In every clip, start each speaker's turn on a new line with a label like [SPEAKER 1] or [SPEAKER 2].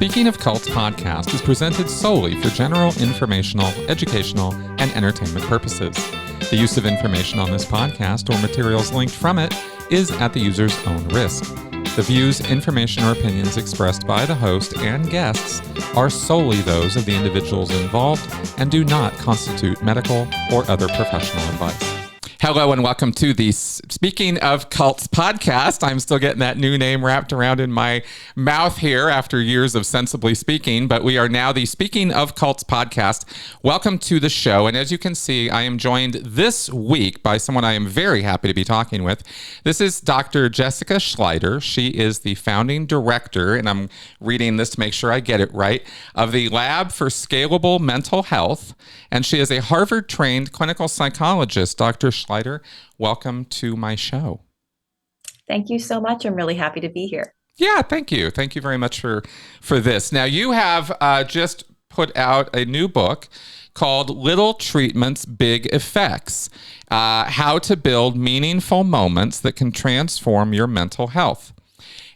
[SPEAKER 1] Speaking of Cults podcast is presented solely for general informational, educational, and entertainment purposes. The use of information on this podcast or materials linked from it is at the user's own risk. The views, information, or opinions expressed by the host and guests are solely those of the individuals involved and do not constitute medical or other professional advice. Hello and welcome to the Speaking of Cults podcast. I'm still getting that new name wrapped around in my mouth here after years of sensibly speaking, but we are now the Speaking of Cults podcast. Welcome to the show. And as you can see, I am joined this week by someone I am very happy to be talking with. This is Dr. Jessica Schleider. She is the founding director, and I'm reading this to make sure I get it right, of the Lab for Scalable Mental Health. And she is a Harvard-trained clinical psychologist. Dr. Schleider, welcome to my show.
[SPEAKER 2] Thank you so much. I'm really happy to be here.
[SPEAKER 1] Yeah, thank you. Thank you very much for this. Now, you have just put out a new book called Little Treatments, Big Effects, How to Build Meaningful Moments That Can Transform Your Mental Health.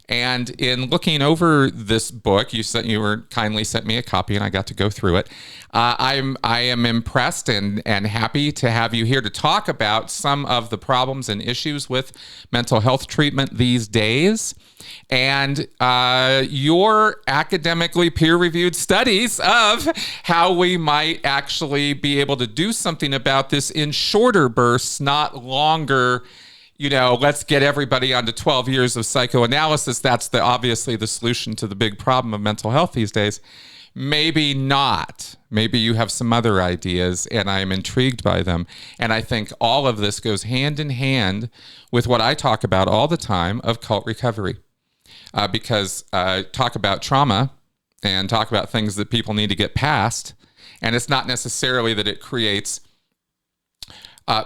[SPEAKER 1] And in looking over this book, you were kindly sent me a copy, and I got to go through it. I am impressed and happy to have you here to talk about some of the problems and issues with mental health treatment these days, and your academically peer-reviewed studies of how we might actually be able to do something about this in shorter bursts, not longer. You know, let's get everybody onto 12 years of psychoanalysis. That's obviously the solution to the big problem of mental health these days. Maybe not. Maybe you have some other ideas, and I am intrigued by them. And I think all of this goes hand in hand with what I talk about all the time of cult recovery. Because talk about trauma and talk about things that people need to get past. And it's not necessarily that it creates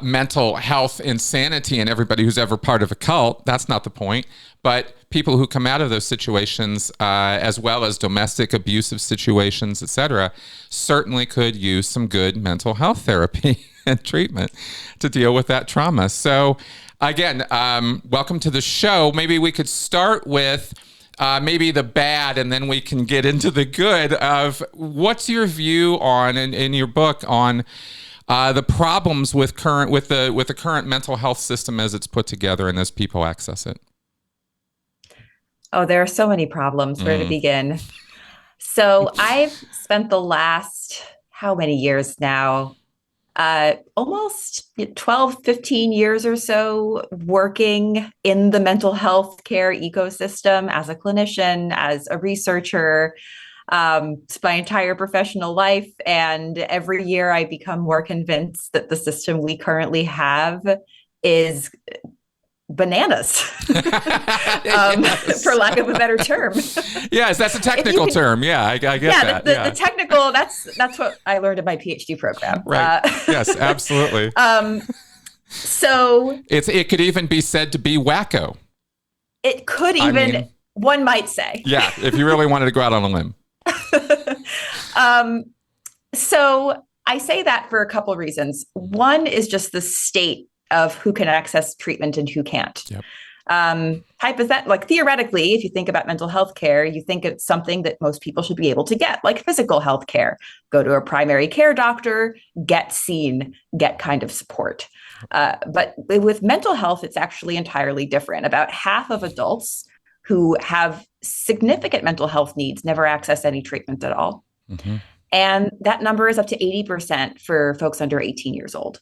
[SPEAKER 1] mental health insanity in everybody who's ever part of a cult. That's not the point. But people who come out of those situations, as well as domestic abusive situations, etc., certainly could use some good mental health therapy and treatment to deal with that trauma. So again, welcome to the show. Maybe we could start with maybe the bad, and then we can get into the good of what's your view on, in your book, on the problems with the current mental health system as it's put together and as people access it.
[SPEAKER 2] Oh, there are so many problems. Where to begin? So I've spent the last, how many years now? Almost 12, 15 years or so working in the mental health care ecosystem as a clinician, as a researcher. It's my entire professional life. And every year I become more convinced that the system we currently have is bananas,
[SPEAKER 1] yes.
[SPEAKER 2] For lack of a better term.
[SPEAKER 1] Yes, that's a technical term. Yeah, I get that.
[SPEAKER 2] The technical, that's what I learned in my PhD program.
[SPEAKER 1] Right. Yes, absolutely.
[SPEAKER 2] So
[SPEAKER 1] it could even be said to be wacko.
[SPEAKER 2] It could even, one might say.
[SPEAKER 1] Yeah, if you really wanted to go out on a limb.
[SPEAKER 2] So I say that for a couple of reasons. One is just the state of who can access treatment and who can't.
[SPEAKER 1] Yep.
[SPEAKER 2] Theoretically, if you think about mental health care, you think it's something that most people should be able to get, like physical health care. Go to a primary care doctor, get seen, get kind of support. But with mental health, it's actually entirely different. About half of adults who have significant mental health needs never access any treatment at all. Mm-hmm. And that number is up to 80% for folks under 18 years old.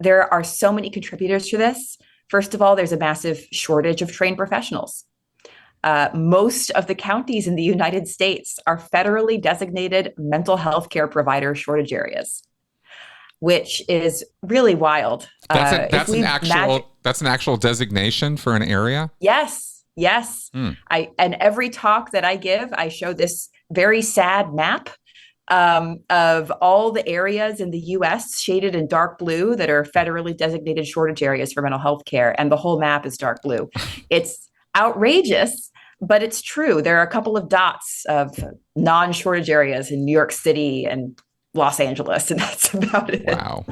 [SPEAKER 2] There are so many contributors to this. First of all, there's a massive shortage of trained professionals. Most of the counties in the United States are federally designated mental health care provider shortage areas, which is really wild.
[SPEAKER 1] That's an actual designation for an area?
[SPEAKER 2] Yes. And every talk that I give, I show this very sad map of all the areas in the U.S. shaded in dark blue that are federally designated shortage areas for mental health care. And the whole map is dark blue. It's outrageous, but it's true. There are a couple of dots of non-shortage areas in New York City and Los Angeles, and that's about it.
[SPEAKER 1] Wow.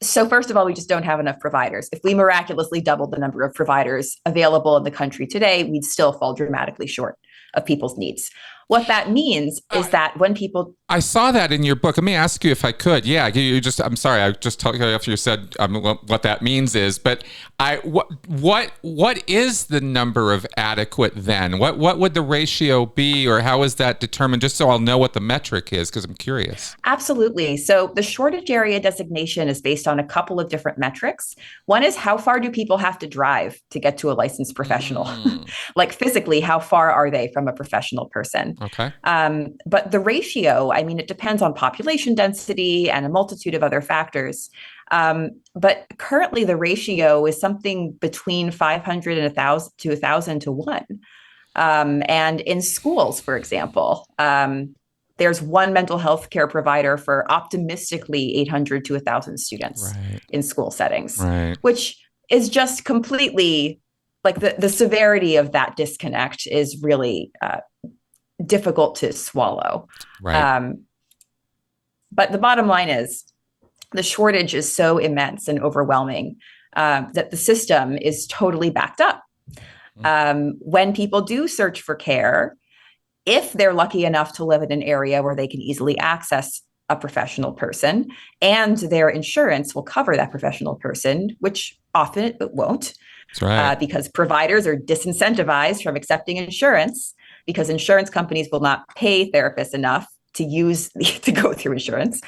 [SPEAKER 2] So first of all, we just don't have enough providers. If we miraculously doubled the number of providers available in the country today, we'd still fall dramatically short of people's needs. What that means is that when people...
[SPEAKER 1] I saw that in your book. Let me ask you if I could. Yeah, I'm sorry. I just told you after you said what that means is, but what is the number of adequate then? What would the ratio be, or how is that determined? Just so I'll know what the metric is, because I'm curious.
[SPEAKER 2] Absolutely. So the shortage area designation is based on a couple of different metrics. One is, how far do people have to drive to get to a licensed professional? Like physically, how far are they from a professional person?
[SPEAKER 1] Okay.
[SPEAKER 2] But the ratio, I mean, it depends on population density and a multitude of other factors. But currently the ratio is something between 500 and 1,000 to 1,000 to 1. And in schools, for example, there's one mental health care provider for optimistically 800 to 1,000 students in school settings, which is just completely like the severity of that disconnect is really difficult to swallow. But the bottom line is the shortage is so immense and overwhelming that the system is totally backed up. When people do search for care, if they're lucky enough to live in an area where they can easily access a professional person and their insurance will cover that professional person, which often it won't, because providers are disincentivized from accepting insurance, because insurance companies will not pay therapists enough to go through insurance.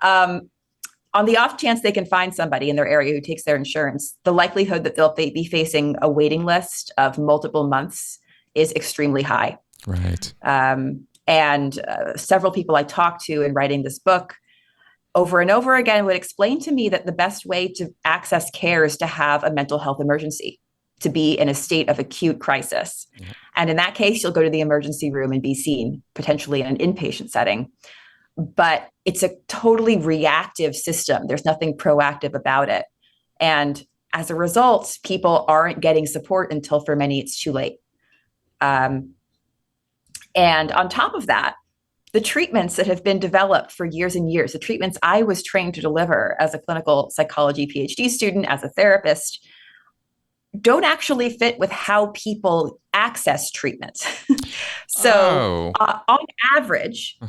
[SPEAKER 2] On the off chance they can find somebody in their area who takes their insurance, the likelihood that they'll be facing a waiting list of multiple months is extremely high. And several people I talked to in writing this book over and over again would explain to me that the best way to access care is to have a mental health emergency, to be in a state of acute crisis. And in that case, you'll go to the emergency room and be seen, potentially in an inpatient setting. But it's a totally reactive system. There's nothing proactive about it. And as a result, people aren't getting support until for many, it's too late. And on top of that, the treatments that have been developed for years and years, the treatments I was trained to deliver as a clinical psychology PhD student, as a therapist, don't actually fit with how people access treatment. So on average,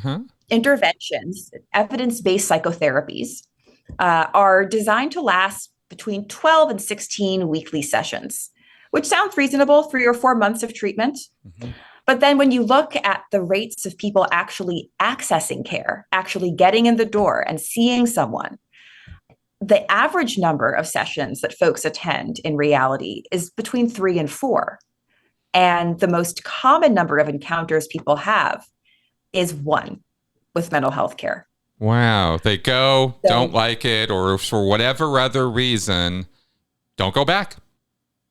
[SPEAKER 2] interventions, evidence-based psychotherapies, are designed to last between 12 and 16 weekly sessions, which sounds reasonable, 3 or 4 months of treatment. But then when you look at the rates of people actually accessing care, actually getting in the door and seeing someone, the average number of sessions that folks attend in reality is between 3 and 4. And the most common number of encounters people have is 1 with mental health care.
[SPEAKER 1] Wow. They go, don't like it, or for whatever other reason, don't go back.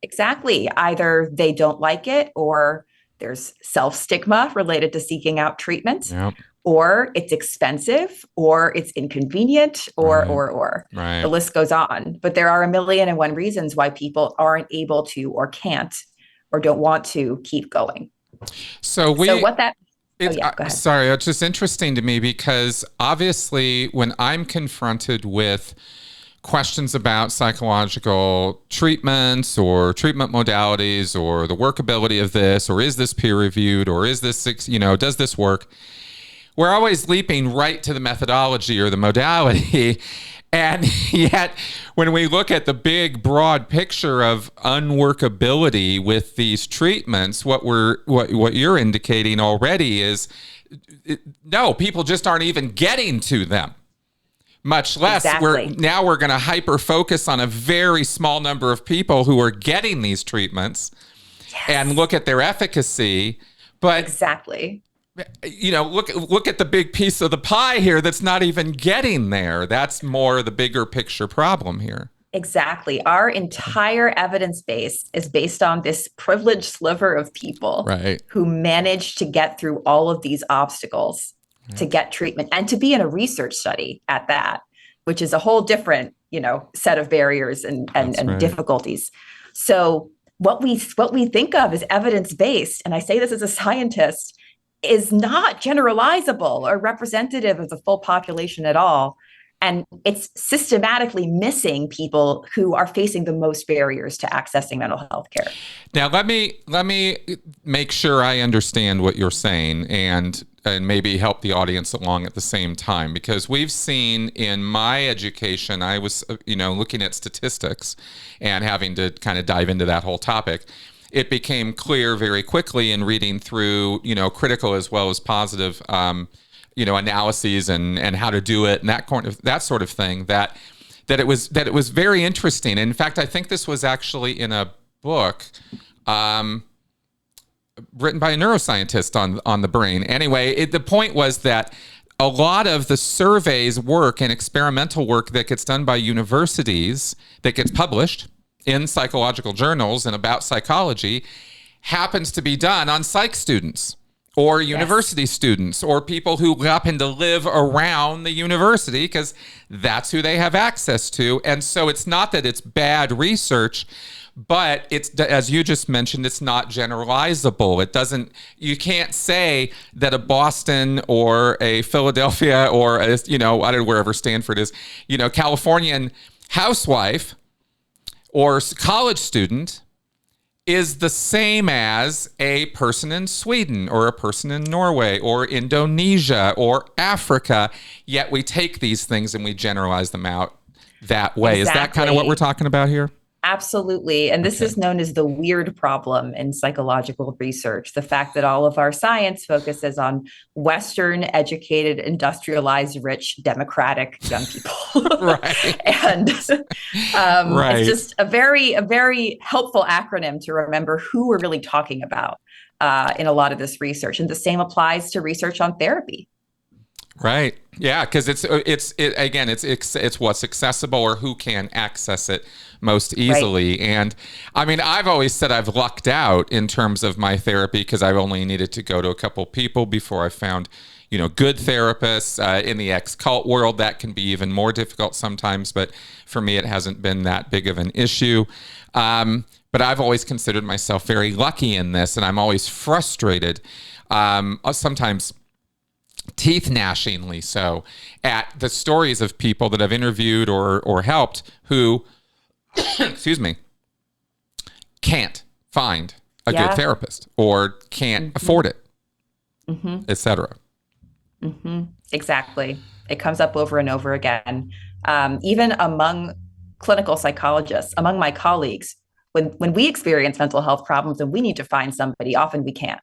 [SPEAKER 2] Exactly. Either they don't like it, or there's self-stigma related to seeking out treatment, or it's expensive, or it's inconvenient, or. The list goes on. But there are 1,000,001 reasons why people aren't able to, or can't, or don't want to keep going.
[SPEAKER 1] So what that...
[SPEAKER 2] go ahead.
[SPEAKER 1] Sorry, it's just interesting to me because obviously when I'm confronted with questions about psychological treatments or treatment modalities or the workability of this, or is this peer reviewed, or is this, does this work? We're always leaping right to the methodology or the modality. And yet, when we look at the big, broad picture of unworkability with these treatments, what you're indicating already is, no, people just aren't even getting to them. Much less, we're going to hyper focus on a very small number of people who are getting these treatments and look at their efficacy. But look at the big piece of the pie here that's not even getting there. That's more the bigger picture problem here.
[SPEAKER 2] Exactly. Our entire evidence base is based on this privileged sliver of people who managed to get through all of these obstacles to get treatment and to be in a research study at that, which is a whole different, set of barriers and difficulties. So what we think of as evidence-based, and I say this as a scientist, is not generalizable or representative of the full population at all. And it's systematically missing people who are facing the most barriers to accessing mental health care.
[SPEAKER 1] Now, let me make sure I understand what you're saying, and maybe help the audience along at the same time, because we've seen in my education, I was looking at statistics and having to kind of dive into that whole topic. It became clear very quickly in reading through critical as well as positive analyses and how to do it and that sort of thing, that it was very interesting. In fact, I think this was actually in a book written by a neuroscientist on the brain. Anyway, the point was that a lot of the surveys work and experimental work that gets done by universities that gets published in psychological journals and about psychology happens to be done on psych students or university students or people who happen to live around the university because that's who they have access to. And so it's not that it's bad research, but it's, as you just mentioned, it's not generalizable. You can't say that a Boston or a Philadelphia or I don't know, wherever Stanford is, Californian housewife or college student is the same as a person in Sweden or a person in Norway or Indonesia or Africa, yet we take these things and we generalize them out that way. Exactly. Is that kind of what we're talking about here?
[SPEAKER 2] Absolutely. And this is known as the weird problem in psychological research. The fact that all of our science focuses on Western, educated, industrialized, rich, democratic young people.
[SPEAKER 1] Right.
[SPEAKER 2] And it's just a very helpful acronym to remember who we're really talking about in a lot of this research. And the same applies to research on therapy.
[SPEAKER 1] Right. Yeah, because it's what's accessible or who can access it most easily. Right. And I mean, I've always said I've lucked out in terms of my therapy because I've only needed to go to a couple people before I found, good therapists. In the ex-cult world, that can be even more difficult sometimes. But for me, it hasn't been that big of an issue. But I've always considered myself very lucky in this, and I'm always frustrated. Sometimes teeth gnashingly so at the stories of people that I've interviewed or helped who excuse me, can't find a good therapist or can't afford it, etc.
[SPEAKER 2] Exactly. It comes up over and over again. Even among clinical psychologists, among my colleagues, when we experience mental health problems and we need to find somebody, often we can't.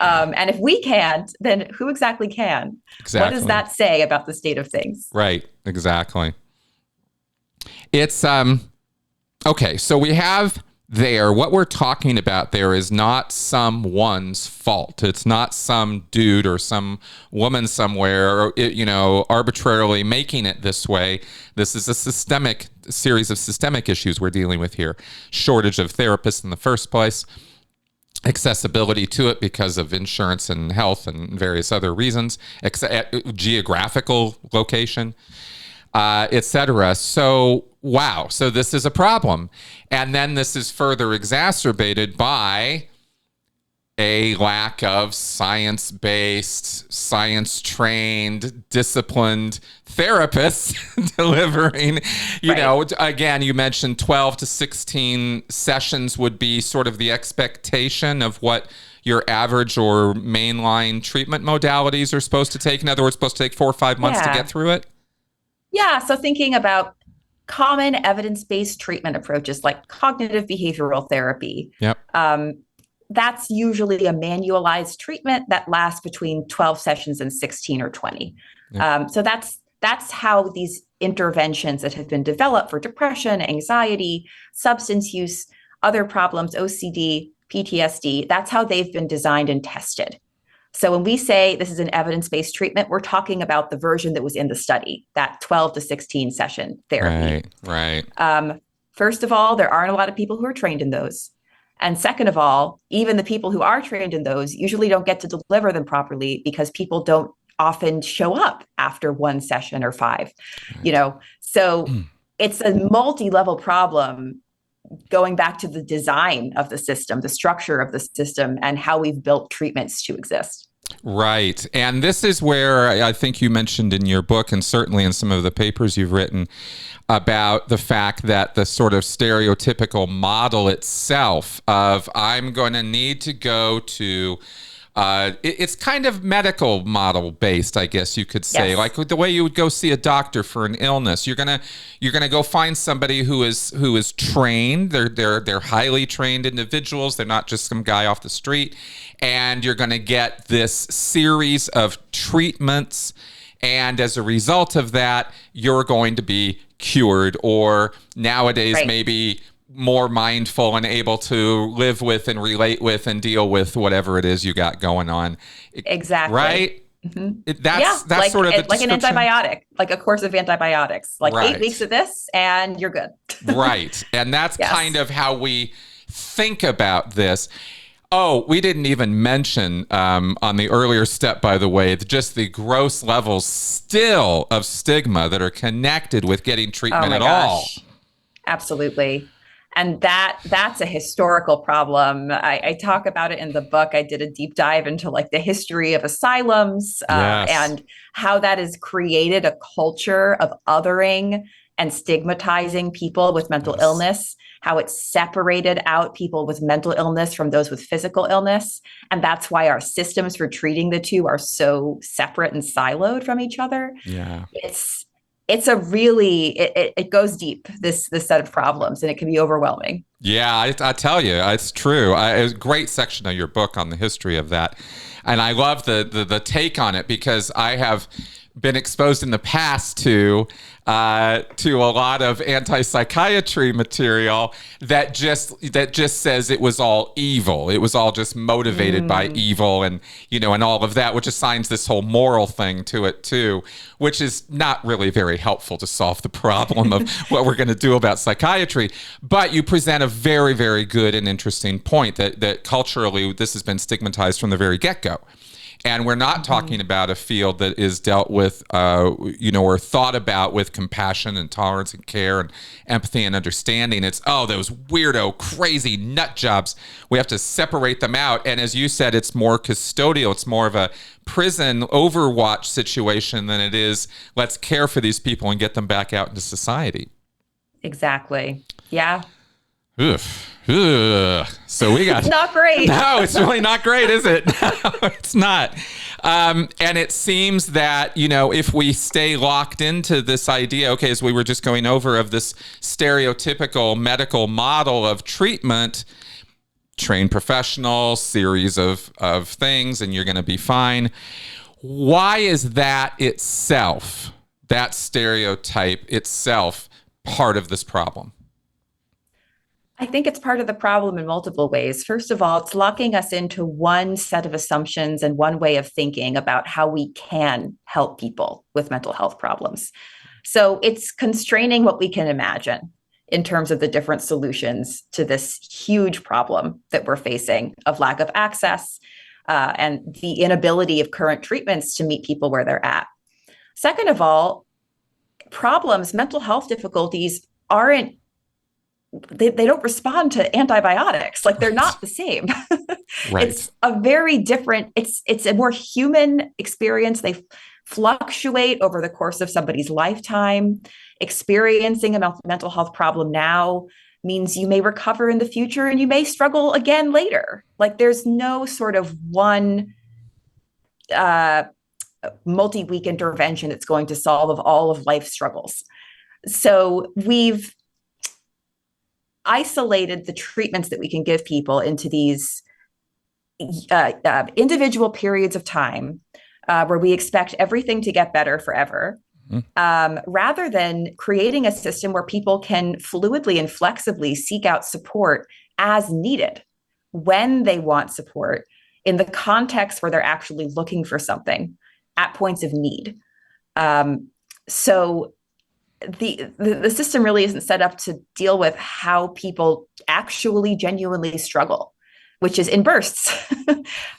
[SPEAKER 2] And if we can't, then who exactly can? Exactly. What does that say about the state of things?
[SPEAKER 1] Right. Exactly. It's, okay. So we have there, what we're talking about there is not someone's fault. It's not some dude or some woman somewhere, arbitrarily making it this way. This is a series of systemic issues we're dealing with here. Shortage of therapists in the first place. Accessibility to it because of insurance and health and various other reasons, geographical location, etc. So, wow. So this is a problem. And then this is further exacerbated by a lack of science-based, science-trained, disciplined therapists delivering, again, you mentioned 12 to 16 sessions would be sort of the expectation of what your average or mainline treatment modalities are supposed to take. In other words, supposed to take 4 or 5 months to get through it?
[SPEAKER 2] Yeah. So thinking about common evidence-based treatment approaches like cognitive behavioral therapy.
[SPEAKER 1] Yep.
[SPEAKER 2] That's usually a manualized treatment that lasts between 12 sessions and 16 or 20. Yeah. So that's how these interventions that have been developed for depression, anxiety, substance use, other problems, OCD, PTSD, that's how they've been designed and tested. So when we say this is an evidence-based treatment, we're talking about the version that was in the study, that 12 to 16 session therapy.
[SPEAKER 1] Right.
[SPEAKER 2] First of all, there aren't a lot of people who are trained in those. And second of all, even the people who are trained in those usually don't get to deliver them properly because people don't often show up after 1 session or 5, So it's a multi-level problem going back to the design of the system, the structure of the system, and how we've built treatments to exist.
[SPEAKER 1] Right. And this is where I think you mentioned in your book, and certainly in some of the papers you've written, about the fact that the sort of stereotypical model itself of I'm going to need to go to it's kind of medical model based, I guess you could say.
[SPEAKER 2] Yes.
[SPEAKER 1] Like the way you would go see a doctor for an illness. You're gonna go find somebody who is trained. They're highly trained individuals. They're not just some guy off the street. And you're gonna get this series of treatments. And as a result of that, you're going to be cured, or nowadays
[SPEAKER 2] Right.
[SPEAKER 1] maybe more mindful and able to live with and relate with and deal with whatever it is you got going on.
[SPEAKER 2] Exactly.
[SPEAKER 1] Right?
[SPEAKER 2] Mm-hmm.
[SPEAKER 1] That's
[SPEAKER 2] like,
[SPEAKER 1] sort of the
[SPEAKER 2] like an
[SPEAKER 1] description.
[SPEAKER 2] antibiotic, like a course of antibiotics, like
[SPEAKER 1] Right.
[SPEAKER 2] 8 weeks of this and you're good.
[SPEAKER 1] Right. And that's
[SPEAKER 2] Yes.
[SPEAKER 1] kind of how we think about this. Oh, we didn't even mention on the earlier step, by the way, just the gross levels still of stigma that are connected with getting treatment at all.
[SPEAKER 2] Absolutely. And that's a historical problem. I talk about it in the book. I did a deep dive into like the history of asylums
[SPEAKER 1] Yes.
[SPEAKER 2] and how that has created a culture of othering and stigmatizing people with mental
[SPEAKER 1] Yes.
[SPEAKER 2] illness, how it separated out people with mental illness from those with physical illness. And that's why our systems for treating the two are so separate and siloed from each other.
[SPEAKER 1] Yeah.
[SPEAKER 2] It's a really, it goes deep, this set of problems, and it can be overwhelming.
[SPEAKER 1] Yeah, I tell you, it's true. It was a great section of your book on the history of that. And I love the take on it, because I have been exposed in the past to a lot of anti-psychiatry material that just says it was all evil. It was all just motivated by evil, and and all of that, which assigns this whole moral thing to it too, which is not really very helpful to solve the problem of what we're going to do about psychiatry. But you present a very, very good and interesting point that culturally this has been stigmatized from the very get-go. And we're not talking about a field that is dealt with, or thought about with compassion and tolerance and care and empathy and understanding. It's, those weirdo, crazy nut jobs. We have to separate them out. And as you said, it's more custodial. It's more of a prison overwatch situation than it is, let's care for these people and get them back out into society.
[SPEAKER 2] Exactly. Yeah.
[SPEAKER 1] Oof. Ugh. So we got
[SPEAKER 2] It's not great.
[SPEAKER 1] No, it's really not great, is it? No, it's not. And it seems that, if we stay locked into this idea, okay, as we were just going over, of this stereotypical medical model of treatment, trained professional, series of things, and you're going to be fine. Why is that itself, that stereotype itself, part of this problem?
[SPEAKER 2] I think it's part of the problem in multiple ways. First of all, it's locking us into one set of assumptions and one way of thinking about how we can help people with mental health problems. So it's constraining what we can imagine in terms of the different solutions to this huge problem that we're facing of lack of access and the inability of current treatments to meet people where they're at. Second of all, mental health difficulties they don't respond to antibiotics. Like, they're not the same.
[SPEAKER 1] Right.
[SPEAKER 2] It's a very different, it's a more human experience. They fluctuate over the course of somebody's lifetime. Experiencing a mental health problem now means you may recover in the future and you may struggle again later. Like, there's no sort of one multi-week intervention that's going to solve all of life's struggles. So we've isolated the treatments that we can give people into these individual periods of time where we expect everything to get better forever, rather than creating a system where people can fluidly and flexibly seek out support as needed when they want support in the context where they're actually looking for something at points of need. So the system really isn't set up to deal with how people actually genuinely struggle, which is in bursts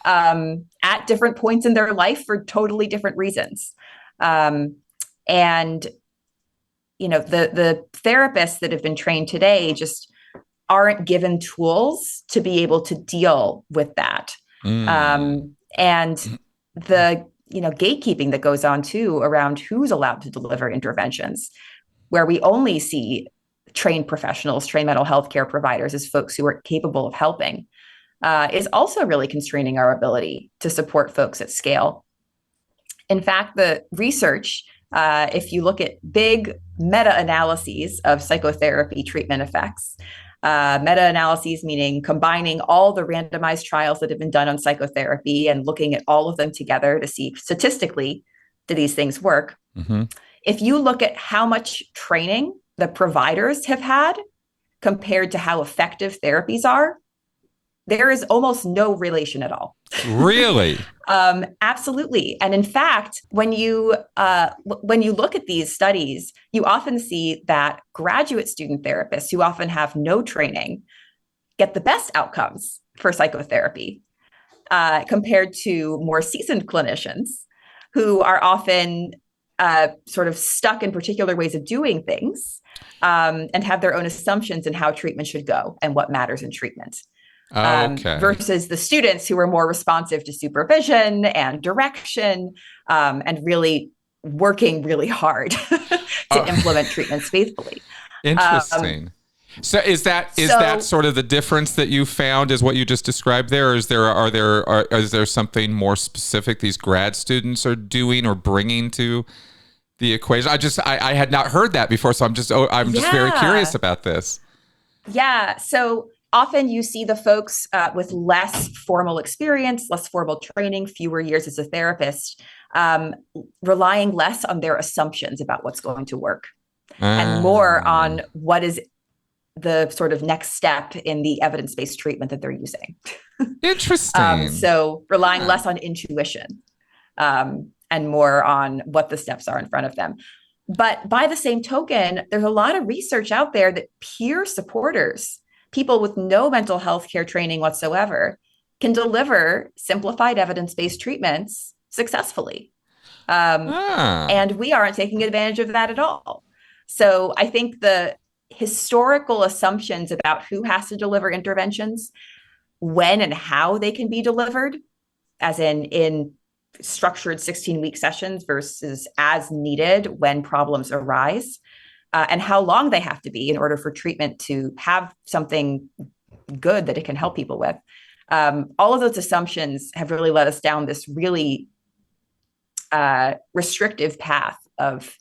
[SPEAKER 2] at different points in their life for totally different reasons. And the therapists that have been trained today just aren't given tools to be able to deal with that. And the gatekeeping that goes on too around who's allowed to deliver interventions, where we only see trained professionals, trained mental health care providers as folks who are capable of helping, is also really constraining our ability to support folks at scale. In fact, the research, if you look at big meta-analyses of psychotherapy treatment effects, meta-analyses meaning combining all the randomized trials that have been done on psychotherapy and looking at all of them together to see statistically, do these things work? Mm-hmm. If you look at how much training the providers have had compared to how effective therapies are, there is almost no relation at all.
[SPEAKER 1] Really?
[SPEAKER 2] Absolutely. And in fact, when you look at these studies, you often see that graduate student therapists who often have no training get the best outcomes for psychotherapy compared to more seasoned clinicians who are often sort of stuck in particular ways of doing things and have their own assumptions in how treatment should go and what matters in treatment. Versus the students who are more responsive to supervision and direction and really working really hard to implement treatments faithfully.
[SPEAKER 1] Interesting. So is that sort of the difference that you found is what you just described there? Or is there something more specific these grad students are doing or bringing to the equation? I had not heard that before, so I'm just very curious about this.
[SPEAKER 2] Yeah. So often you see the folks with less formal experience, less formal training, fewer years as a therapist, relying less on their assumptions about what's going to work and more on what is the sort of next step in the evidence-based treatment that they're using.
[SPEAKER 1] Interesting.
[SPEAKER 2] So relying less on intuition and more on what the steps are in front of them. But by the same token, there's a lot of research out there that peer supporters, people with no mental health care training whatsoever, can deliver simplified evidence-based treatments successfully. And we aren't taking advantage of that at all. So I think the historical assumptions about who has to deliver interventions, when and how they can be delivered, as in structured 16-week sessions versus as needed when problems arise, and how long they have to be in order for treatment to have something good that it can help people with. All of those assumptions have really led us down this really restrictive path of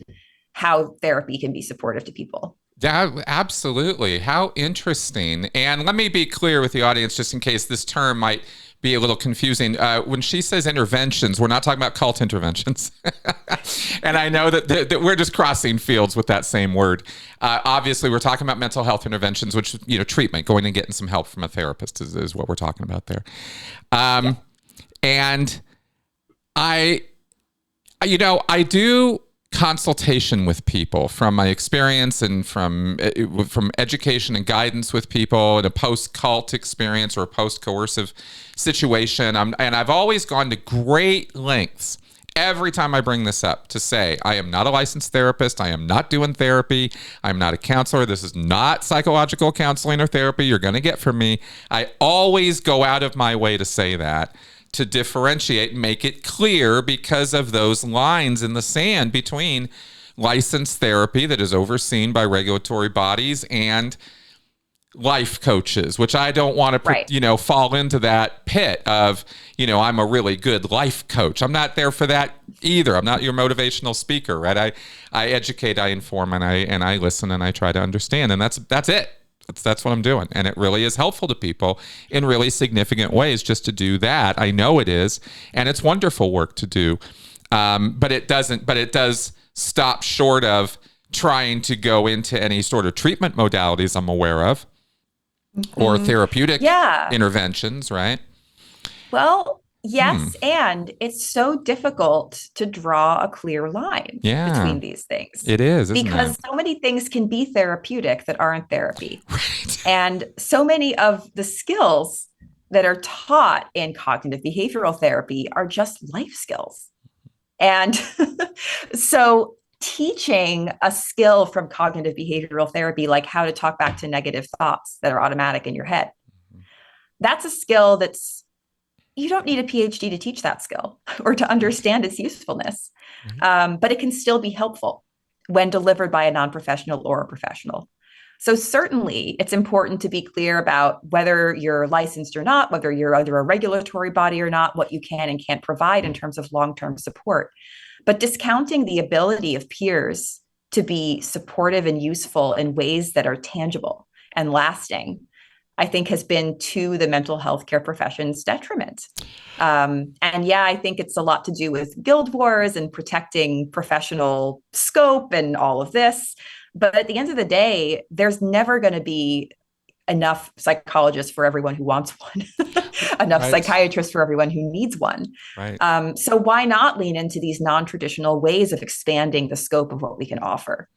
[SPEAKER 2] how therapy can be supportive to people.
[SPEAKER 1] Yeah, absolutely. How interesting. And let me be clear with the audience, just in case this term might be a little confusing. When she says interventions, we're not talking about cult interventions. And I know that we're just crossing fields with that same word. Obviously, we're talking about mental health interventions, which, treatment, going and getting some help from a therapist is what we're talking about there. And I do consultation with people from my experience and from education and guidance with people in a post-cult experience or a post-coercive situation. And I've always gone to great lengths every time I bring this up to say, I am not a licensed therapist. I am not doing therapy. I'm not a counselor. This is not psychological counseling or therapy you're going to get from me. I always go out of my way to say that, to differentiate, make it clear, because of those lines in the sand between licensed therapy that is overseen by regulatory bodies and life coaches, which I don't want to, fall into that pit of, I'm a really good life coach. I'm not there for that either. I'm not your motivational speaker, right? I educate, I inform, and I listen, and I try to understand, and that's it. That's what I'm doing. And it really is helpful to people in really significant ways just to do that. I know it is. And it's wonderful work to do. But it does stop short of trying to go into any sort of treatment modalities I'm aware of, or therapeutic interventions, right?
[SPEAKER 2] Well, yes. And it's so difficult to draw a clear line between these things.
[SPEAKER 1] It is, isn't
[SPEAKER 2] because
[SPEAKER 1] it?
[SPEAKER 2] so many things can be therapeutic that aren't therapy.
[SPEAKER 1] Right.
[SPEAKER 2] And so many of the skills that are taught in cognitive behavioral therapy are just life skills. And so teaching a skill from cognitive behavioral therapy, like how to talk back to negative thoughts that are automatic in your head, that's a skill that's you don't need a PhD to teach that skill or to understand its usefulness. But it can still be helpful when delivered by a non-professional or a professional. So certainly it's important to be clear about whether you're licensed or not, whether you're under a regulatory body or not, what you can and can't provide in terms of long-term support. But discounting the ability of peers to be supportive and useful in ways that are tangible and lasting, I think has been to the mental health care profession's detriment. And yeah, I think it's a lot to do with guild wars and protecting professional scope and all of this. But at the end of the day, there's never going to be enough psychologists for everyone who wants one, enough psychiatrists for everyone who needs one. So why not lean into these non-traditional ways of expanding the scope of what we can offer?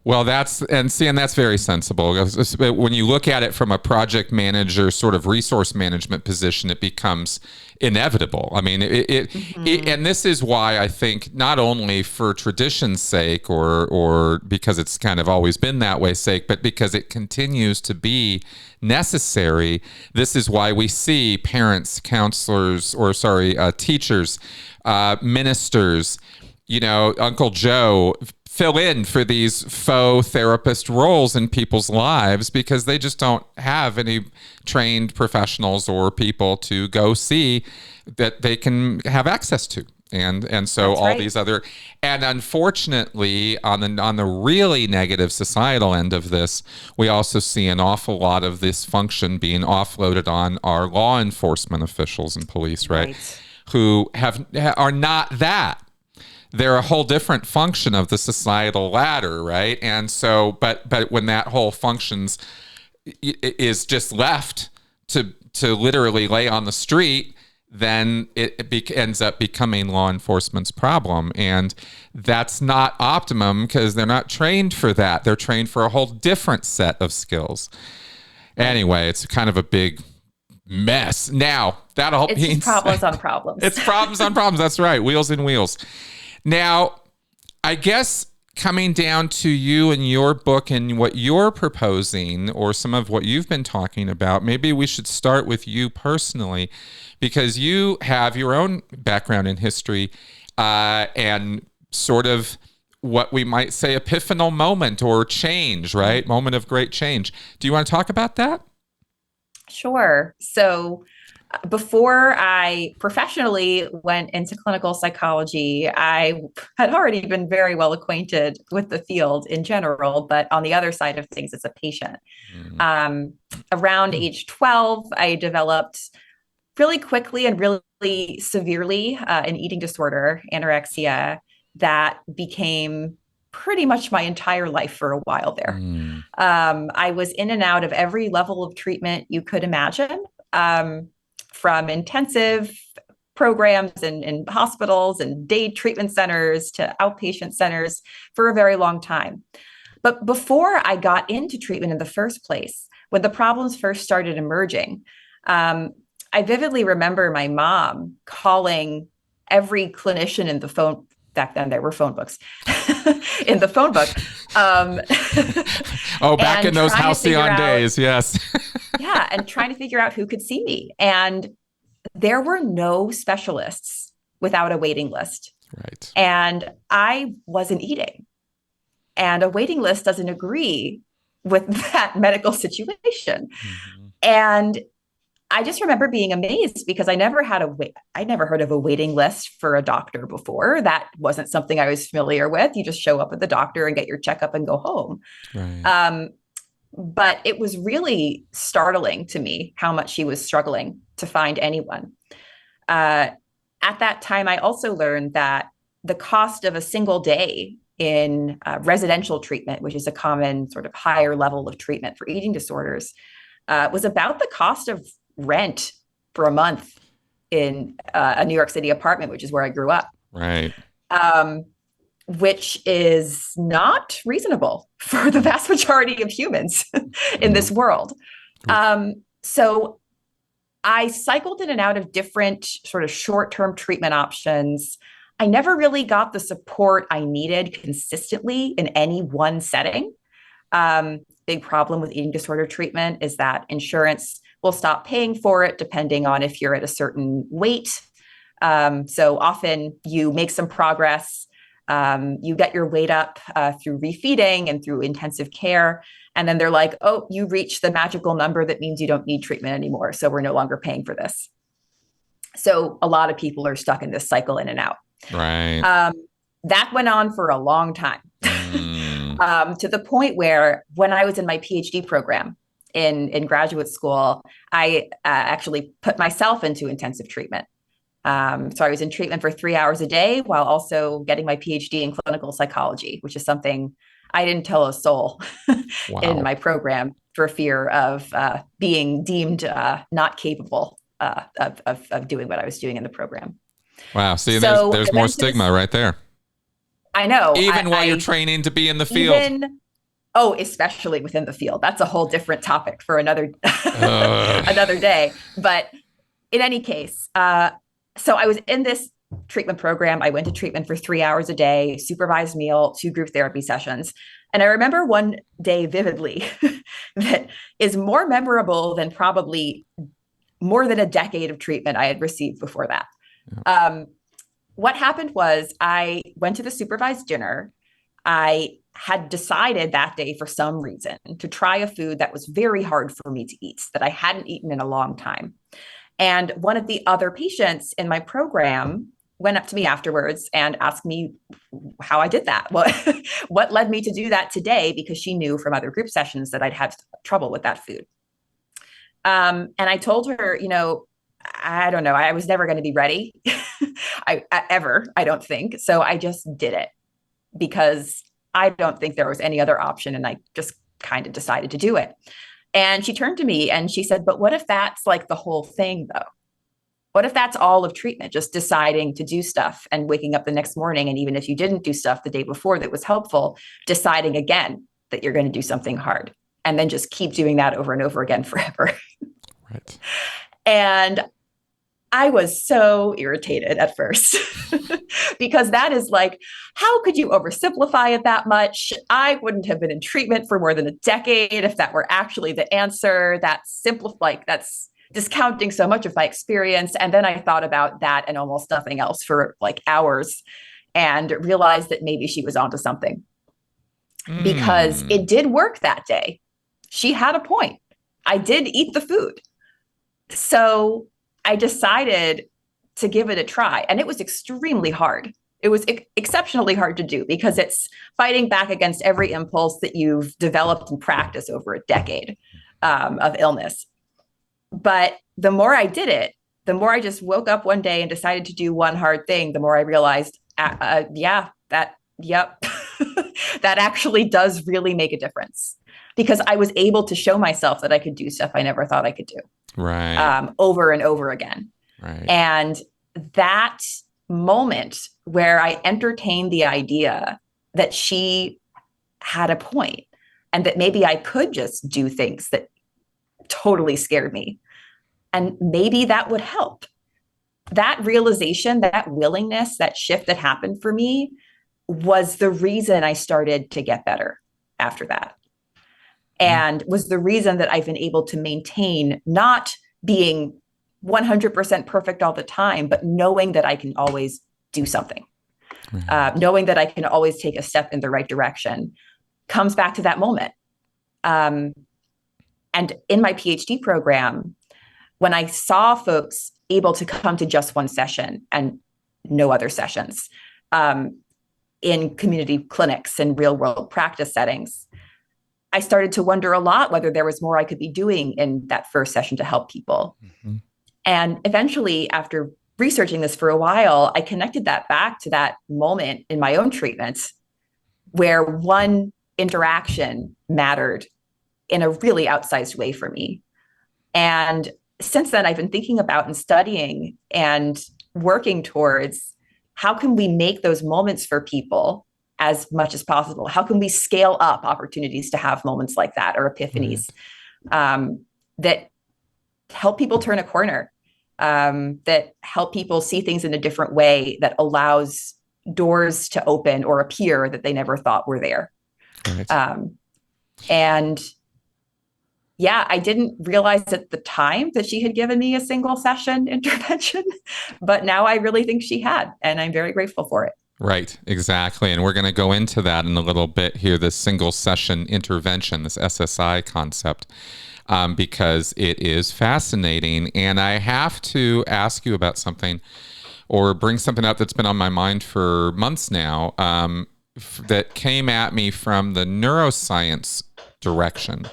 [SPEAKER 1] Well, that's very sensible. When you look at it from a project manager sort of resource management position, it becomes inevitable. I mean, and this is why I think not only for tradition's sake or because it's kind of always been that way sake, but because it continues to be necessary. This is why we see parents, counselors, teachers, ministers, Uncle Joe fill in for these faux therapist roles in people's lives because they just don't have any trained professionals or people to go see that they can have access to. And so
[SPEAKER 2] That's
[SPEAKER 1] all
[SPEAKER 2] right.
[SPEAKER 1] these other, and unfortunately on the really negative societal end of this, we also see an awful lot of this function being offloaded on our law enforcement officials and police, right? Who are not that. They're a whole different function of the societal ladder, right? And so, but when that whole functions is just left to literally lay on the street, then it ends up becoming law enforcement's problem. And that's not optimum because they're not trained for that. They're trained for a whole different set of skills. Anyway, it's kind of a big mess. Now, that all means...
[SPEAKER 2] It's problems on problems.
[SPEAKER 1] It's problems on problems. That's right. Wheels and wheels. Now, I guess coming down to you and your book and what you're proposing or some of what you've been talking about, maybe we should start with you personally because you have your own background in history and sort of what we might say epiphanal moment or change, right? Moment of great change. Do you want to talk about that?
[SPEAKER 2] Sure. So before I professionally went into clinical psychology, I had already been very well acquainted with the field in general, but on the other side of things as a patient. Around age 12, I developed really quickly and really severely an eating disorder, anorexia, that became pretty much my entire life for a while there. I was in and out of every level of treatment you could imagine. From intensive programs in hospitals and day treatment centers to outpatient centers for a very long time. But before I got into treatment in the first place, when the problems first started emerging, I vividly remember my mom calling every clinician in the phone. Back then there were phone books in the phone book.
[SPEAKER 1] Back in those halcyon days. Yes.
[SPEAKER 2] Yeah. And trying to figure out who could see me. And there were no specialists without a waiting list.
[SPEAKER 1] Right.
[SPEAKER 2] And I wasn't eating. And a waiting list doesn't agree with that medical situation. And I just remember being amazed because I never heard of a waiting list for a doctor before. That wasn't something I was familiar with. You just show up at the doctor and get your checkup and go home. Right. But it was really startling to me how much she was struggling to find anyone. At that time, I also learned that the cost of a single day in residential treatment, which is a common sort of higher level of treatment for eating disorders, was about the cost of rent for a month in a New York City apartment, which is where I grew up.
[SPEAKER 1] Right.
[SPEAKER 2] Which is not reasonable for the vast majority of humans in this world. So I cycled in and out of different sort of short-term treatment options. I never really got the support I needed consistently in any one setting. Big problem with eating disorder treatment is that insurance will stop paying for it depending on if you're at a certain weight. So often you make some progress, you get your weight up through refeeding and through intensive care. And then they're like, oh, you reached the magical number that means you don't need treatment anymore. So we're no longer paying for this. So a lot of people are stuck in this cycle in and out.
[SPEAKER 1] Right.
[SPEAKER 2] That went on for a long time, to the point where when I was in my PhD program in graduate school, I actually put myself into intensive treatment. So I was in treatment for 3 hours a day while also getting my PhD in clinical psychology, which is something I didn't tell a soul in my program for fear of being deemed not capable of doing what I was doing in the program.
[SPEAKER 1] Wow. See, so there's more stigma right there.
[SPEAKER 2] I know.
[SPEAKER 1] Even while you're training to be in the field.
[SPEAKER 2] Especially within the field. That's a whole different topic for another another day. But in any case, so I was in this treatment program. I went to treatment for 3 hours a day, supervised meal, 2 group therapy sessions. And I remember one day vividly that is more memorable than probably more than a decade of treatment I had received before that. Yeah. What happened was I went to the supervised dinner. I had decided that day for some reason to try a food that was very hard for me to eat, that I hadn't eaten in a long time. And one of the other patients in my program went up to me afterwards and asked me how I did that. What led me to do that today? Because she knew from other group sessions that I'd had trouble with that food. And I told her, I don't know, I was never going to be ready I don't think. So I just did it because I don't think there was any other option. And I just kind of decided to do it. And she turned to me and she said, but what if that's like the whole thing though? What if that's all of treatment, just deciding to do stuff and waking up the next morning? And even if you didn't do stuff the day before that was helpful, deciding again that you're going to do something hard and then just keep doing that over and over again forever.
[SPEAKER 1] Right.
[SPEAKER 2] And I was so irritated at first because that is like, how could you oversimplify it that much? I wouldn't have been in treatment for more than a decade if that were actually the answer. That's discounting so much of my experience. And then I thought about that and almost nothing else for like hours and realized that maybe she was onto something because it did work that day. She had a point. I did eat the food. So I decided to give it a try. And it was extremely hard. It was exceptionally hard to do because it's fighting back against every impulse that you've developed and practiced over a decade of illness. But the more I did it, the more I just woke up one day and decided to do one hard thing, the more I realized, that actually does really make a difference. Because I was able to show myself that I could do stuff I never thought I could do.
[SPEAKER 1] Right.
[SPEAKER 2] Over and over again.
[SPEAKER 1] Right.
[SPEAKER 2] And that moment where I entertained the idea that she had a point and that maybe I could just do things that totally scared me. And maybe that would help. That realization, that willingness, that shift that happened for me was the reason I started to get better after that. And was the reason that I've been able to maintain not being 100% perfect all the time, but knowing that I can always do something, knowing that I can always take a step in the right direction comes back to that moment. And in my PhD program, when I saw folks able to come to just one session and no other sessions in community clinics and real world practice settings, I started to wonder a lot whether there was more I could be doing in that first session to help people. Mm-hmm. And eventually, after researching this for a while, I connected that back to that moment in my own treatment where one interaction mattered in a really outsized way for me. And since then, I've been thinking about and studying and working towards how can we make those moments for people as much as possible? How can we scale up opportunities to have moments like that or epiphanies that help people turn a corner, that help people see things in a different way, that allows doors to open or appear that they never thought were there.
[SPEAKER 1] Right.
[SPEAKER 2] And Yeah, I didn't realize at the time that she had given me a single session intervention, but now I really think she had, and I'm very grateful for it.
[SPEAKER 1] Right, exactly. And we're going to go into that in a little bit here, this single session intervention, this SSI concept, because it is fascinating. And I have to ask you about something or bring something up that's been on my mind for months now, that came at me from the neuroscience direction.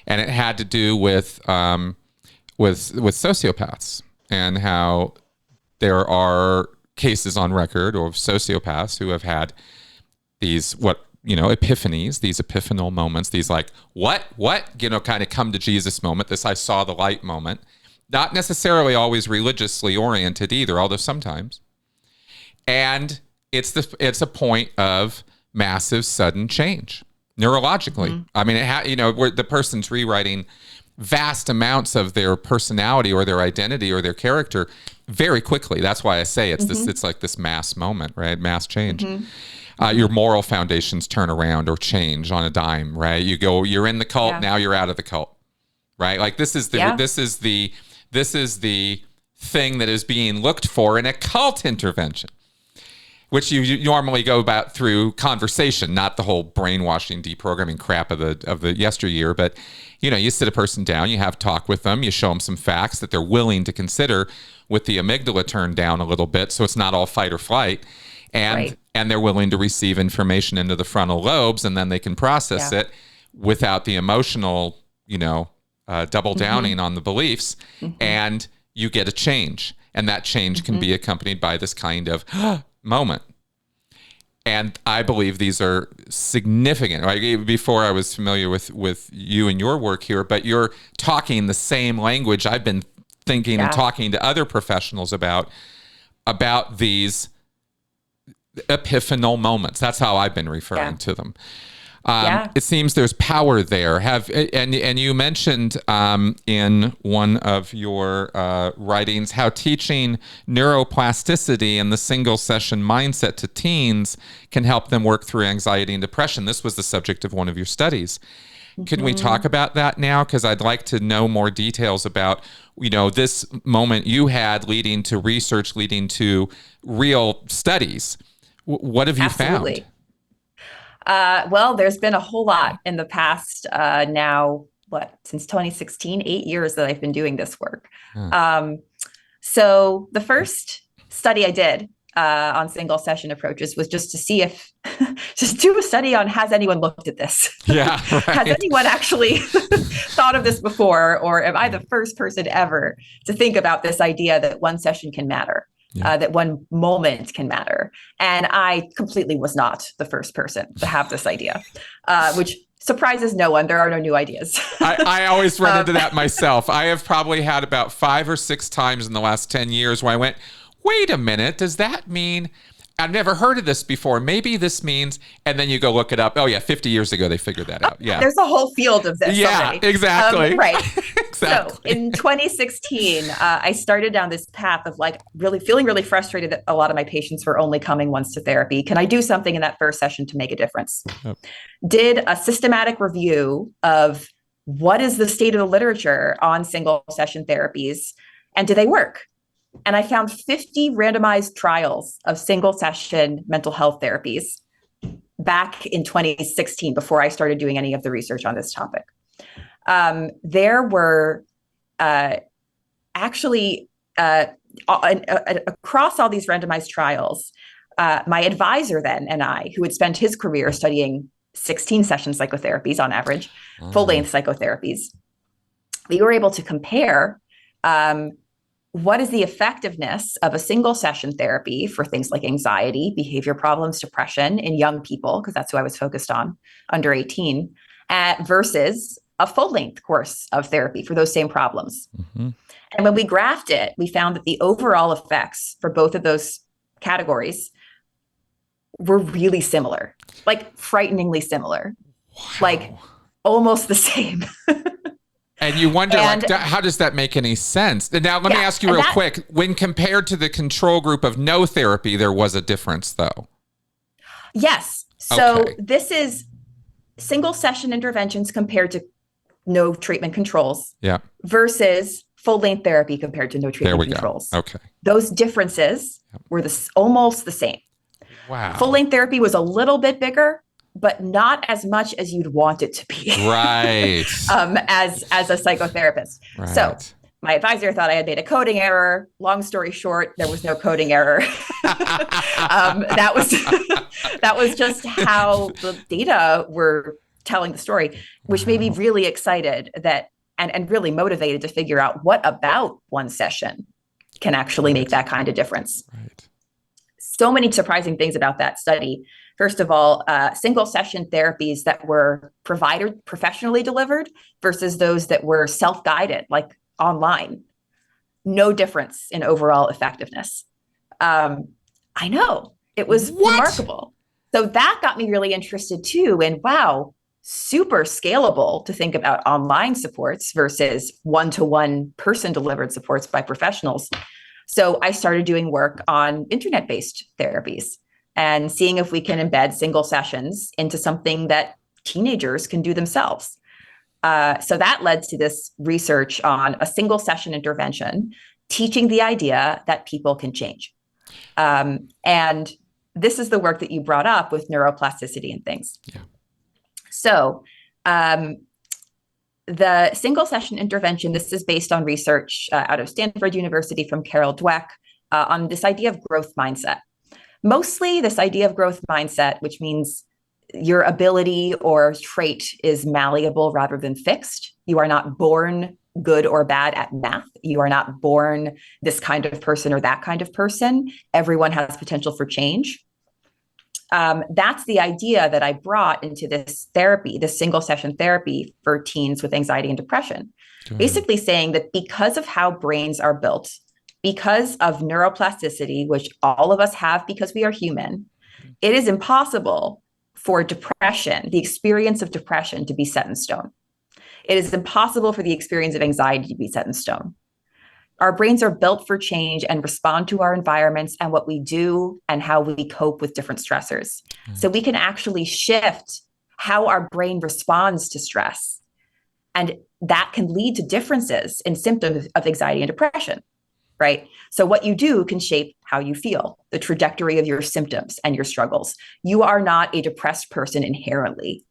[SPEAKER 1] And it had to do with sociopaths and how there are cases on record of sociopaths who have had these epiphanies, these epiphanal moments, these like what kind of come to Jesus moment, this I saw the light moment, not necessarily always religiously oriented either, although sometimes. And it's a point of massive sudden change neurologically. Mm-hmm. I mean, where the person's rewriting vast amounts of their personality or their identity or their character very quickly. That's why I say it's mm-hmm. It's like this mass moment, right? Mass change. Mm-hmm. Your moral foundations turn around or change on a dime, right? You're in the cult, now you're out of the cult, right? Like this is the thing that is being looked for in a cult intervention, which you normally go about through conversation, not the whole brainwashing, deprogramming crap of the yesteryear. But you sit a person down, you have talk with them, you show them some facts that they're willing to consider, with the amygdala turned down a little bit, so it's not all fight or flight, and they're willing to receive information into the frontal lobes, and then they can process it without the emotional, double downing mm-hmm. on the beliefs, mm-hmm. and you get a change, and that change mm-hmm. can be accompanied by this kind of moment. And I believe these are significant. Right? Before I was familiar with you and your work here, but you're talking the same language I've been thinking and talking to other professionals about these epiphanal moments. That's how I've been referring to them. It seems there's power there. And you mentioned in one of your writings how teaching neuroplasticity and the single session mindset to teens can help them work through anxiety and depression. This was the subject of one of your studies. Mm-hmm. Can we talk about that now? Because I'd like to know more details about this moment you had leading to research, leading to real studies. What have you found?
[SPEAKER 2] Well, there's been a whole lot in the past since 2016, 8 years that I've been doing this work. So the first study I did on single session approaches was just to see if, just do a study on, has anyone looked at this? Yeah, right. Has anyone actually thought of this before? Or am I the first person ever to think about this idea that one session can matter? That one moment can matter. And I completely was not the first person to have this idea, which surprises no one. There are no new ideas.
[SPEAKER 1] I always run into that myself. I have probably had about 5 or 6 times in the last 10 years where I went, wait a minute, does that mean... I've never heard of this before. Maybe this means, and then you go look it up. Oh yeah, 50 years ago they figured that out. Yeah,
[SPEAKER 2] there's a whole field of this.
[SPEAKER 1] Yeah,
[SPEAKER 2] already.
[SPEAKER 1] Exactly.
[SPEAKER 2] Right.
[SPEAKER 1] Exactly.
[SPEAKER 2] So in 2016, I started down this path of feeling really frustrated that a lot of my patients were only coming once to therapy. Can I do something in that first session to make a difference? Yep. Did a systematic review of what is the state of the literature on single session therapies, and do they work? And I found 50 randomized trials of single session mental health therapies back in 2016, before I started doing any of the research on this topic. There were actually across all these randomized trials, my advisor then and I, who had spent his career studying 16 session psychotherapies on average, full-length psychotherapies, we were able to compare what is the effectiveness of a single session therapy for things like anxiety, behavior problems, depression in young people, because that's who I was focused on, under 18, versus a full-length course of therapy for those same problems. Mm-hmm. And when we graphed it, we found that the overall effects for both of those categories were really similar, like frighteningly similar, like almost the same.
[SPEAKER 1] And you wonder, how does that make any sense? Now, let me ask you real quick. When compared to the control group of no therapy, there was a difference, though.
[SPEAKER 2] Yes. So this is single session interventions compared to
[SPEAKER 1] Yeah.
[SPEAKER 2] no treatment controls,
[SPEAKER 1] Yeah.
[SPEAKER 2] versus full-length therapy compared to no
[SPEAKER 1] There
[SPEAKER 2] treatment
[SPEAKER 1] we
[SPEAKER 2] controls.
[SPEAKER 1] go. Okay.
[SPEAKER 2] Those differences were almost the same.
[SPEAKER 1] Wow.
[SPEAKER 2] Full-length therapy was a little bit bigger, but not as much as you'd want it to be.
[SPEAKER 1] Right.
[SPEAKER 2] As a psychotherapist.
[SPEAKER 1] Right.
[SPEAKER 2] So my advisor thought I had made a coding error. Long story short, there was no coding error. That was just how the data were telling the story, which made me really excited and really motivated to figure out what about one session can actually make that kind of difference.
[SPEAKER 1] Right.
[SPEAKER 2] So many surprising things about that study. First of all, single session therapies that were professionally delivered versus those that were self-guided, like online. No difference in overall effectiveness. I know, it was remarkable. So that got me really interested too. And wow, super scalable to think about online supports versus one-to-one person-delivered supports by professionals. So I started doing work on internet-based therapies and seeing if we can embed single sessions into something that teenagers can do themselves. So that led to this research on a single session intervention, teaching the idea that people can change. And this is the work that you brought up with neuroplasticity and things.
[SPEAKER 1] Yeah.
[SPEAKER 2] So the single session intervention, this is based on research out of Stanford University from Carol Dweck on this idea of growth mindset. Mostly this idea of growth mindset, which means your ability or trait is malleable rather than fixed. You are not born good or bad at math. You are not born this kind of person or that kind of person. Everyone has potential for change. That's the idea that I brought into this therapy, this single session therapy for teens with anxiety and depression. Basically saying that because of how brains are built, because of neuroplasticity, which all of us have because we are human, it is impossible for depression, the experience of depression, to be set in stone. It is impossible for the experience of anxiety to be set in stone. Our brains are built for change and respond to our environments and what we do and how we cope with different stressors. So we can actually shift how our brain responds to stress. And that can lead to differences in symptoms of anxiety and depression, right? So what you do can shape how you feel, the trajectory of your symptoms and your struggles. You are not a depressed person inherently.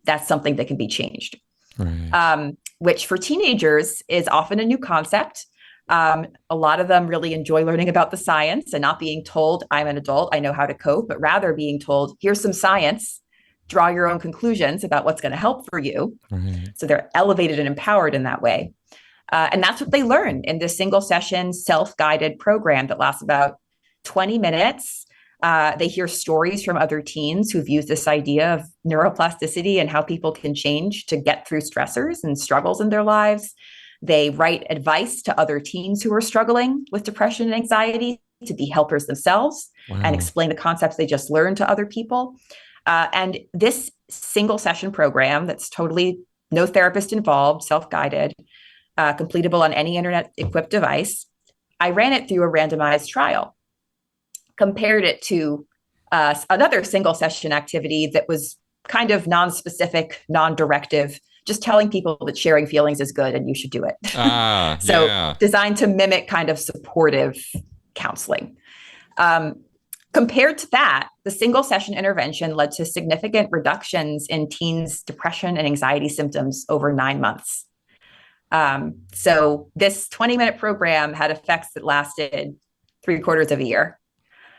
[SPEAKER 2] That's something that can be changed. Right. Which for teenagers is often a new concept. A lot of them really enjoy learning about the science and not being told, I'm an adult, I know how to cope, but rather being told, here's some science, draw your own conclusions about what's going to help for you. Right. So they're elevated and empowered in that way. And that's what they learn in this single session self-guided program that lasts about 20 minutes. They hear stories from other teens who've used this idea of neuroplasticity and how people can change to get through stressors and struggles in their lives. They write advice to other teens who are struggling with depression and anxiety to be helpers themselves and explain the concepts they just learned to other people. And this single session program that's totally no therapist involved, self-guided, completable on any internet-equipped device, I ran it through a randomized trial, compared it to another single session activity that was kind of non-specific, non-directive, just telling people that sharing feelings is good and you should do it. Designed to mimic kind of supportive counseling. Compared to that, the single session intervention led to significant reductions in teens' depression and anxiety symptoms over 9 months. So this 20-minute program had effects that lasted 3/4 of a year.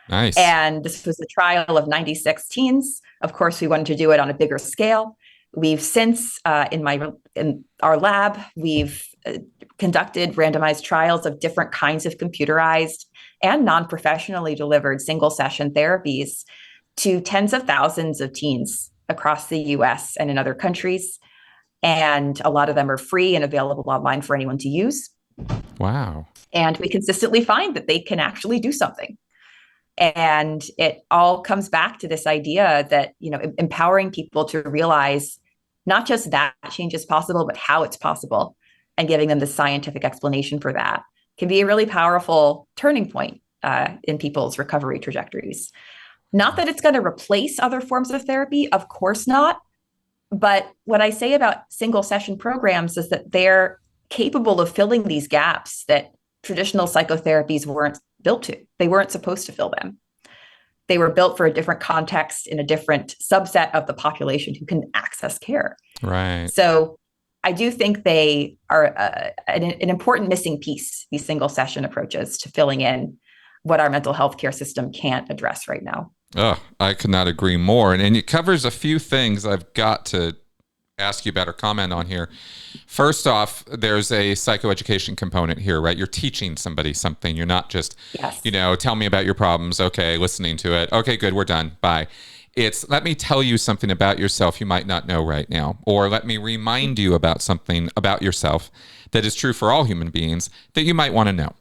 [SPEAKER 1] Nice.
[SPEAKER 2] And this was a trial of 96 teens. Of course, we wanted to do it on a bigger scale. We've since, in our lab, we've conducted randomized trials of different kinds of computerized and non-professionally delivered single session therapies to tens of thousands of teens across the US and in other countries. And a lot of them are free and available online for anyone to use.
[SPEAKER 1] Wow.
[SPEAKER 2] And we consistently find that they can actually do something. And it all comes back to this idea that, empowering people to realize not just that change is possible, but how it's possible, and giving them the scientific explanation for that can be a really powerful turning point in people's recovery trajectories. Not that it's going to replace other forms of therapy, of course not, But what I say about single session programs is that they're capable of filling these gaps that traditional psychotherapies weren't built to. They weren't supposed to fill them. They were built for a different context in a different subset of the population who can access care.
[SPEAKER 1] Right.
[SPEAKER 2] So I do think they are an important missing piece, these single session approaches to filling in what our mental health care system can't address right now.
[SPEAKER 1] Oh, I could not agree more. And it covers a few things I've got to ask you about or comment on here. First off, there's a psychoeducation component here, right? You're teaching somebody something. You're not just, tell me about your problems. Okay, listening to it. Okay, good, we're done. Bye. It's let me tell you something about yourself you might not know right now, or let me remind you about something about yourself that is true for all human beings that you might want to know.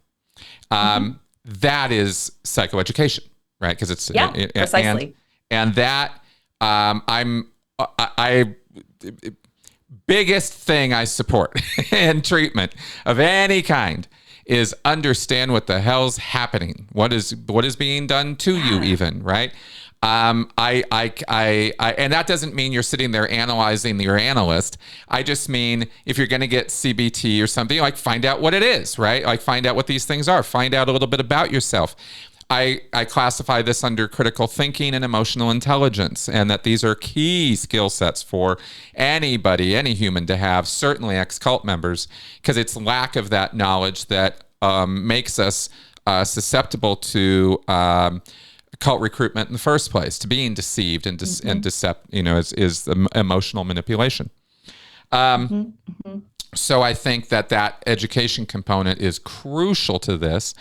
[SPEAKER 1] That is psychoeducation, right? Because it's
[SPEAKER 2] precisely.
[SPEAKER 1] And that biggest thing I support in treatment of any kind is understand what the hell's happening. What is being done to you, even, right? And that doesn't mean you're sitting there analyzing your analyst. I just mean if you're going to get CBT or something, like find out what it is, right? Like find out what these things are. Find out a little bit about yourself. I classify this under critical thinking and emotional intelligence, and that these are key skill sets for anybody, any human to have, certainly ex-cult members, because it's lack of that knowledge that makes us susceptible to cult recruitment in the first place, to being deceived and is emotional manipulation. So I think that education component is crucial to this.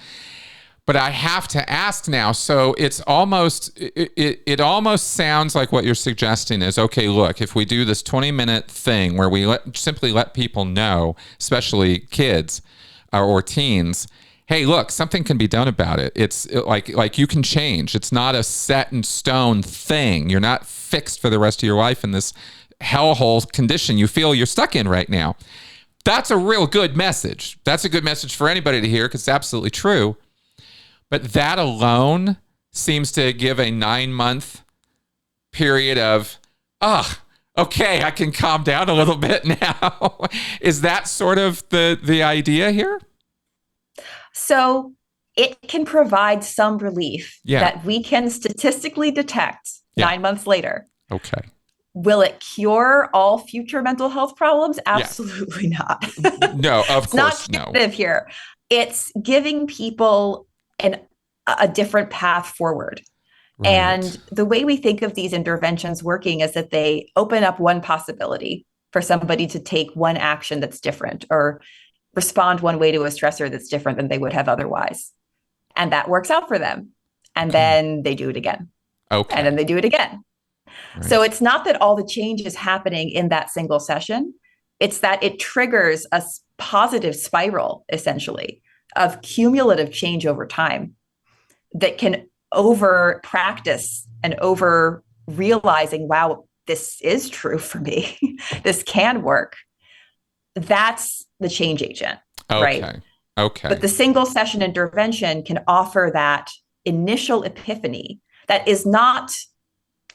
[SPEAKER 1] But I have to ask now, so it's almost, it almost sounds like what you're suggesting is, okay, look, if we do this 20-minute thing where we simply let people know, especially kids or teens, hey, look, something can be done about it. It's like you can change. It's not a set in stone thing. You're not fixed for the rest of your life in this hellhole condition you feel you're stuck in right now. That's a real good message. That's a good message for anybody to hear, because it's absolutely true. But that alone seems to give a 9-month period of, okay, I can calm down a little bit now. Is that sort of the idea here?
[SPEAKER 2] So it can provide some relief that we can statistically detect 9 months later.
[SPEAKER 1] Okay.
[SPEAKER 2] Will it cure all future mental health problems? Absolutely not.
[SPEAKER 1] No, of course,
[SPEAKER 2] not curative here. It's giving people a different path forward. Right. And the way we think of these interventions working is that they open up one possibility for somebody to take one action that's different, or respond one way to a stressor that's different than they would have otherwise. And that works out for them. And then they do it again. Okay. And then they do it again. Right. So it's not that all the change is happening in that single session. It's that it triggers a positive spiral, essentially, of cumulative change over time that can over practice and over realizing, wow, this is true for me. This can work. That's the change agent, right? Okay. But the single session intervention can offer that initial epiphany that is not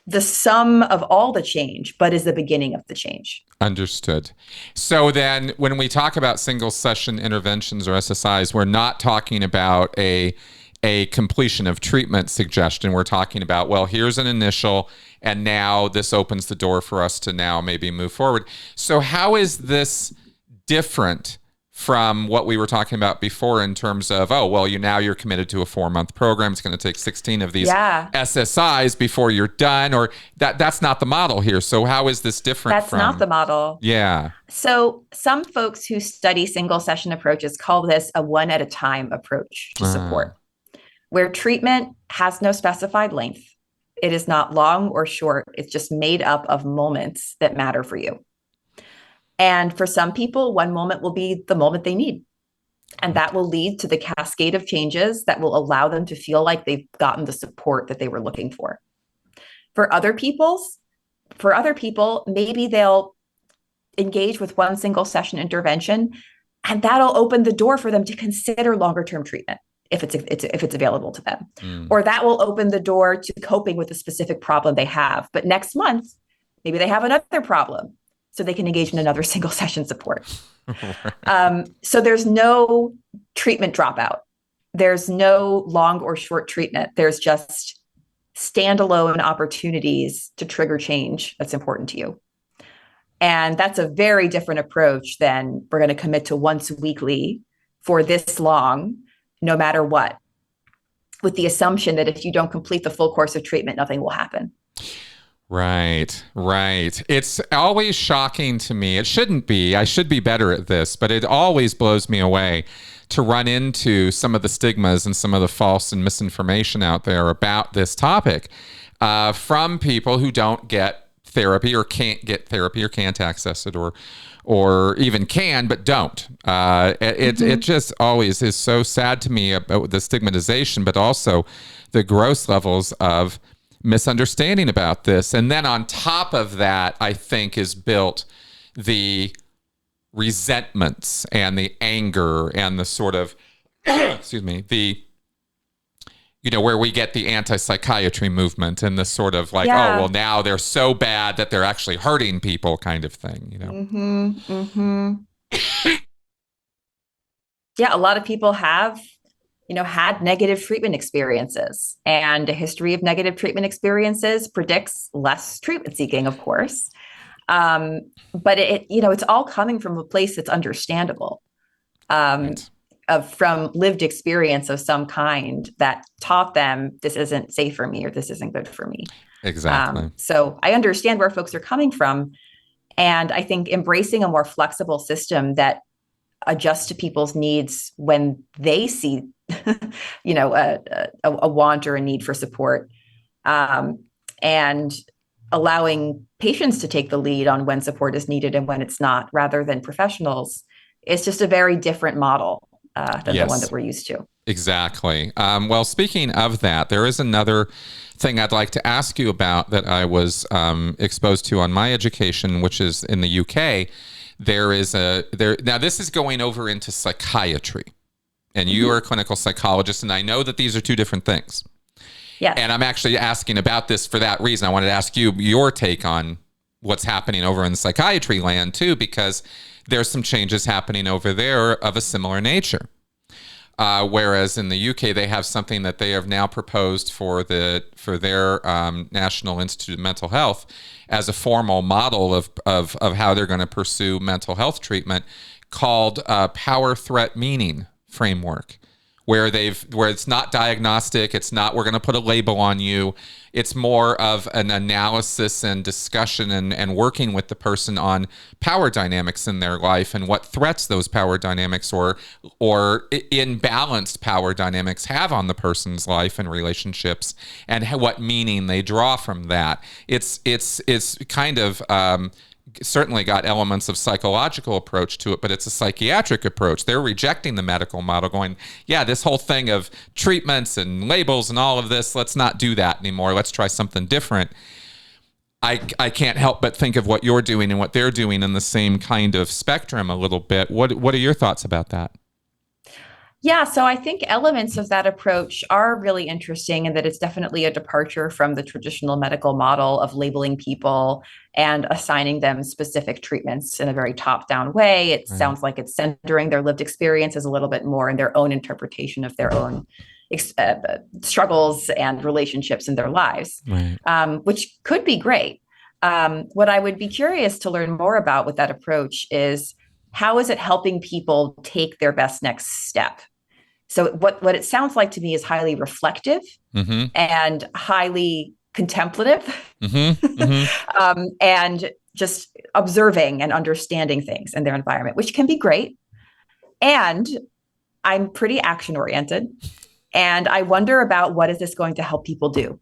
[SPEAKER 2] the sum of all the change, but is the beginning of the change.
[SPEAKER 1] Understood. So then when we talk about single session interventions or SSIs, we're not talking about a completion of treatment suggestion. We're talking about, well, here's an initial, and now this opens the door for us to now maybe move forward. So how is this different from what we were talking about before in terms of, you're committed to a 4-month program. It's going to take 16 of these SSIs before you're done, or that's not the model here. So how is this different
[SPEAKER 2] That's not the model.
[SPEAKER 1] Yeah.
[SPEAKER 2] So some folks who study single session approaches call this a one at a time approach to support, where treatment has no specified length. It is not long or short. It's just made up of moments that matter for you. And for some people, one moment will be the moment they need. And that will lead to the cascade of changes that will allow them to feel like they've gotten the support that they were looking for. For other people, maybe they'll engage with one single session intervention, and that'll open the door for them to consider longer term treatment if it's available to them. Or that will open the door to coping with a specific problem they have. But next month, Maybe they have another problem, so they can engage in another single session support. So there's no treatment dropout. There's no long or short treatment. There's just standalone opportunities to trigger change that's important to you. And that's a very different approach than we're going to commit to once weekly for this long, no matter what, with the assumption that if you don't complete the full course of treatment, nothing will happen.
[SPEAKER 1] Right. It's always shocking to me. It shouldn't be. I should be better at this, but it always blows me away to run into some of the stigmas and some of the false and misinformation out there about this topic from people who don't get therapy or can't get therapy or can't access it or even can but don't. It just always is so sad to me about the stigmatization, but also the gross levels of misunderstanding about this. And then on top of that, I think is built the resentments and the anger and the sort of, excuse me, the, where we get the anti-psychiatry movement and the sort of like, oh, well, now they're so bad that they're actually hurting people kind of thing,
[SPEAKER 2] Yeah, a lot of people have had negative treatment experiences, and a history of negative treatment experiences predicts less treatment seeking, of course. But it's all coming from a place that's understandable, from lived experience of some kind that taught them this isn't safe for me or this isn't good for me.
[SPEAKER 1] Exactly.
[SPEAKER 2] So I understand where folks are coming from. And I think embracing a more flexible system that adjusts to people's needs when they see a want or a need for support, and allowing patients to take the lead on when support is needed and when it's not, rather than professionals, is just a very different model than the one that we're used to.
[SPEAKER 1] Exactly. Well, speaking of that, there is another thing I'd like to ask you about that I was exposed to on my education, which is in the UK. Now this is going over into psychiatry. And you are a clinical psychologist, and I know that these are two different things. Yeah. And I'm actually asking about this for that reason. I wanted to ask you your take on what's happening over in the psychiatry land too, because there's some changes happening over there of a similar nature. Whereas in the UK, they have something that they have now proposed for their National Institute of Mental Health as a formal model of how they're going to pursue mental health treatment, called power threat meaning framework, where it's not diagnostic, it's not we're going to put a label on you, it's more of an analysis and discussion and working with the person on power dynamics in their life and what threats those power dynamics or imbalanced power dynamics have on the person's life and relationships, and what meaning they draw from that. It's kind of certainly got elements of psychological approach to it, but it's a psychiatric approach. They're rejecting the medical model, going, yeah, this whole thing of treatments and labels and all of this, let's not do that anymore. Let's try something different. I can't help but think of what you're doing and what they're doing in the same kind of spectrum a little bit. What are your thoughts about that?
[SPEAKER 2] Yeah, so I think elements of that approach are really interesting, and that it's definitely a departure from the traditional medical model of labeling people and assigning them specific treatments in a very top-down way. It sounds like it's centering their lived experiences a little bit more in their own interpretation of their own struggles and relationships in their lives, which could be great. What I would be curious to learn more about with that approach is, how is it helping people take their best next step? So what it sounds like to me is highly reflective and highly contemplative, and just observing and understanding things in their environment, which can be great. And I'm pretty action oriented. And I wonder about, what is this going to help people do?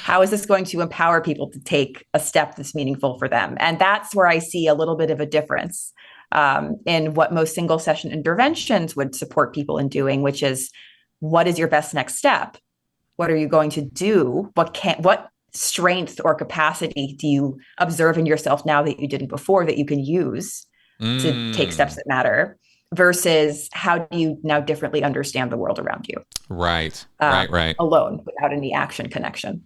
[SPEAKER 2] How is this going to empower people to take a step that's meaningful for them? And that's where I see a little bit of a difference in what most single session interventions would support people in doing, which is, what is your best next step? What are you going to do? What strength or capacity do you observe in yourself now that you didn't before, that you can use to take steps that matter? Versus, how do you now differently understand the world around you?
[SPEAKER 1] Right.
[SPEAKER 2] Alone, without any action connection.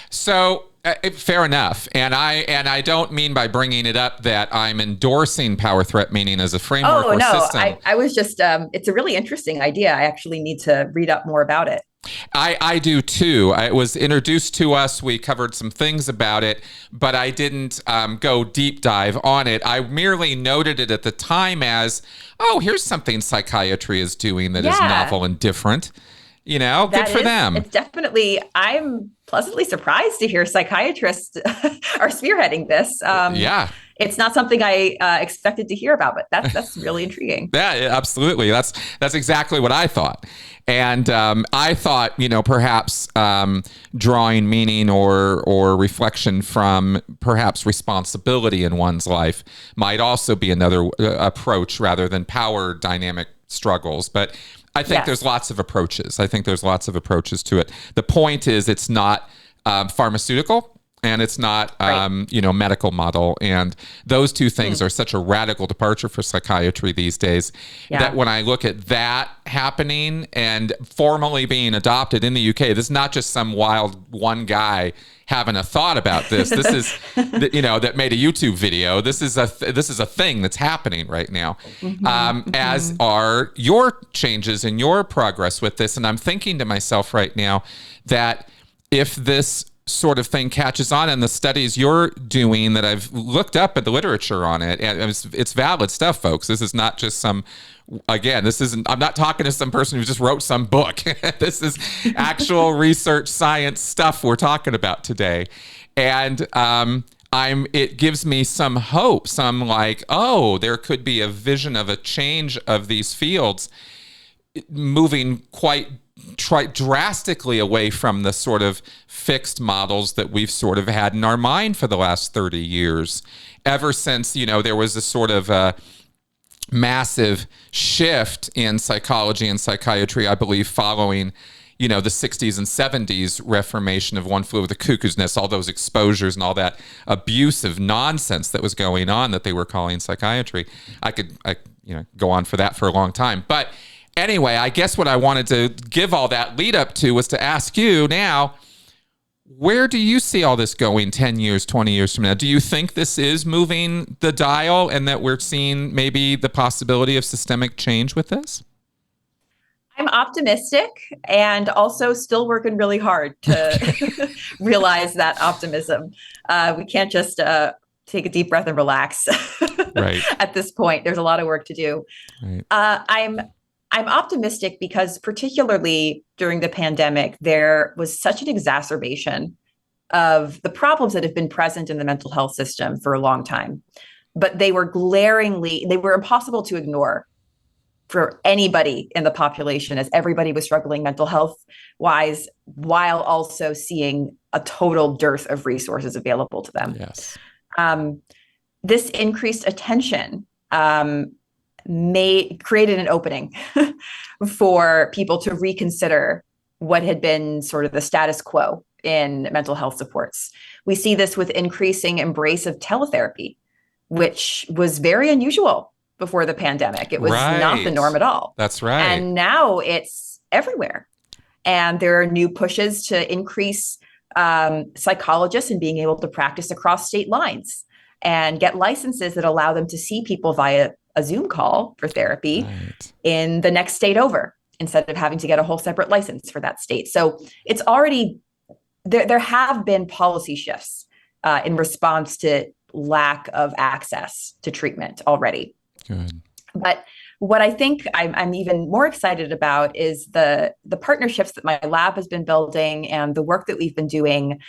[SPEAKER 1] So Fair enough. And I don't mean by bringing it up that I'm endorsing power threat meaning as a framework
[SPEAKER 2] Oh,
[SPEAKER 1] or
[SPEAKER 2] no,
[SPEAKER 1] system.
[SPEAKER 2] I was just, it's a really interesting idea. I actually need to read up more about it.
[SPEAKER 1] I do too. It was introduced to us. We covered some things about it, but I didn't go deep dive on it. I merely noted it at the time as, oh, here's something psychiatry is doing that is novel and different. You know, good for them.
[SPEAKER 2] It's definitely, I'm pleasantly surprised to hear psychiatrists are spearheading this. It's not something I expected to hear about, but that's really intriguing.
[SPEAKER 1] Yeah, absolutely. That's exactly what I thought. And I thought, perhaps drawing meaning or reflection from perhaps responsibility in one's life might also be another approach rather than power dynamic struggles. But I think there's lots of approaches. I think there's lots of approaches to it. The point is it's not pharmaceutical and it's not, medical model. And those two things are such a radical departure for psychiatry these days that when I look at that happening and formally being adopted in the UK, this is not just some wild one guy having a thought about this. This is, that made a YouTube video. This is a thing that's happening right now, as are your changes and your progress with this. And I'm thinking to myself right now that if this sort of thing catches on in the studies you're doing that I've looked up at the literature on it, and it's valid stuff, folks. This is not just I'm not talking to some person who just wrote some book. This is actual research science stuff we're talking about today. And it gives me some hope, some like, oh, there could be a vision of a change of these fields moving quite drastically away from the sort of fixed models that we've sort of had in our mind for the last 30 years, ever since, there was a sort of massive shift in psychology and psychiatry, I believe, following, the 60s and 70s reformation of One Flew Over the Cuckoo's Nest, all those exposures and all that abusive nonsense that was going on that they were calling psychiatry. I could go on for that for a long time. But anyway, I guess what I wanted to give all that lead up to was to ask you now, where do you see all this going 10 years, 20 years from now? Do you think this is moving the dial and that we're seeing maybe the possibility of systemic change with this?
[SPEAKER 2] I'm optimistic and also still working really hard to realize that optimism. We can't just take a deep breath and relax at this point. There's a lot of work to do. Right. I'm optimistic because particularly during the pandemic, there was such an exacerbation of the problems that have been present in the mental health system for a long time, but they were impossible to ignore for anybody in the population as everybody was struggling mental health wise, while also seeing a total dearth of resources available to them.
[SPEAKER 1] Yes.
[SPEAKER 2] This increased attention created an opening for people to reconsider what had been sort of the status quo in mental health supports. We see this with increasing embrace of teletherapy, which was very unusual before the pandemic. It was not the norm at all.
[SPEAKER 1] That's right.
[SPEAKER 2] And now it's everywhere. And there are new pushes to increase psychologists and being able to practice across state lines and get licenses that allow them to see people via a Zoom call for therapy in the next state over, instead of having to get a whole separate license for that state. So it's already, there have been policy shifts in response to lack of access to treatment already.
[SPEAKER 1] Good.
[SPEAKER 2] But what I think I'm even more excited about is the partnerships that my lab has been building and the work that we've been doing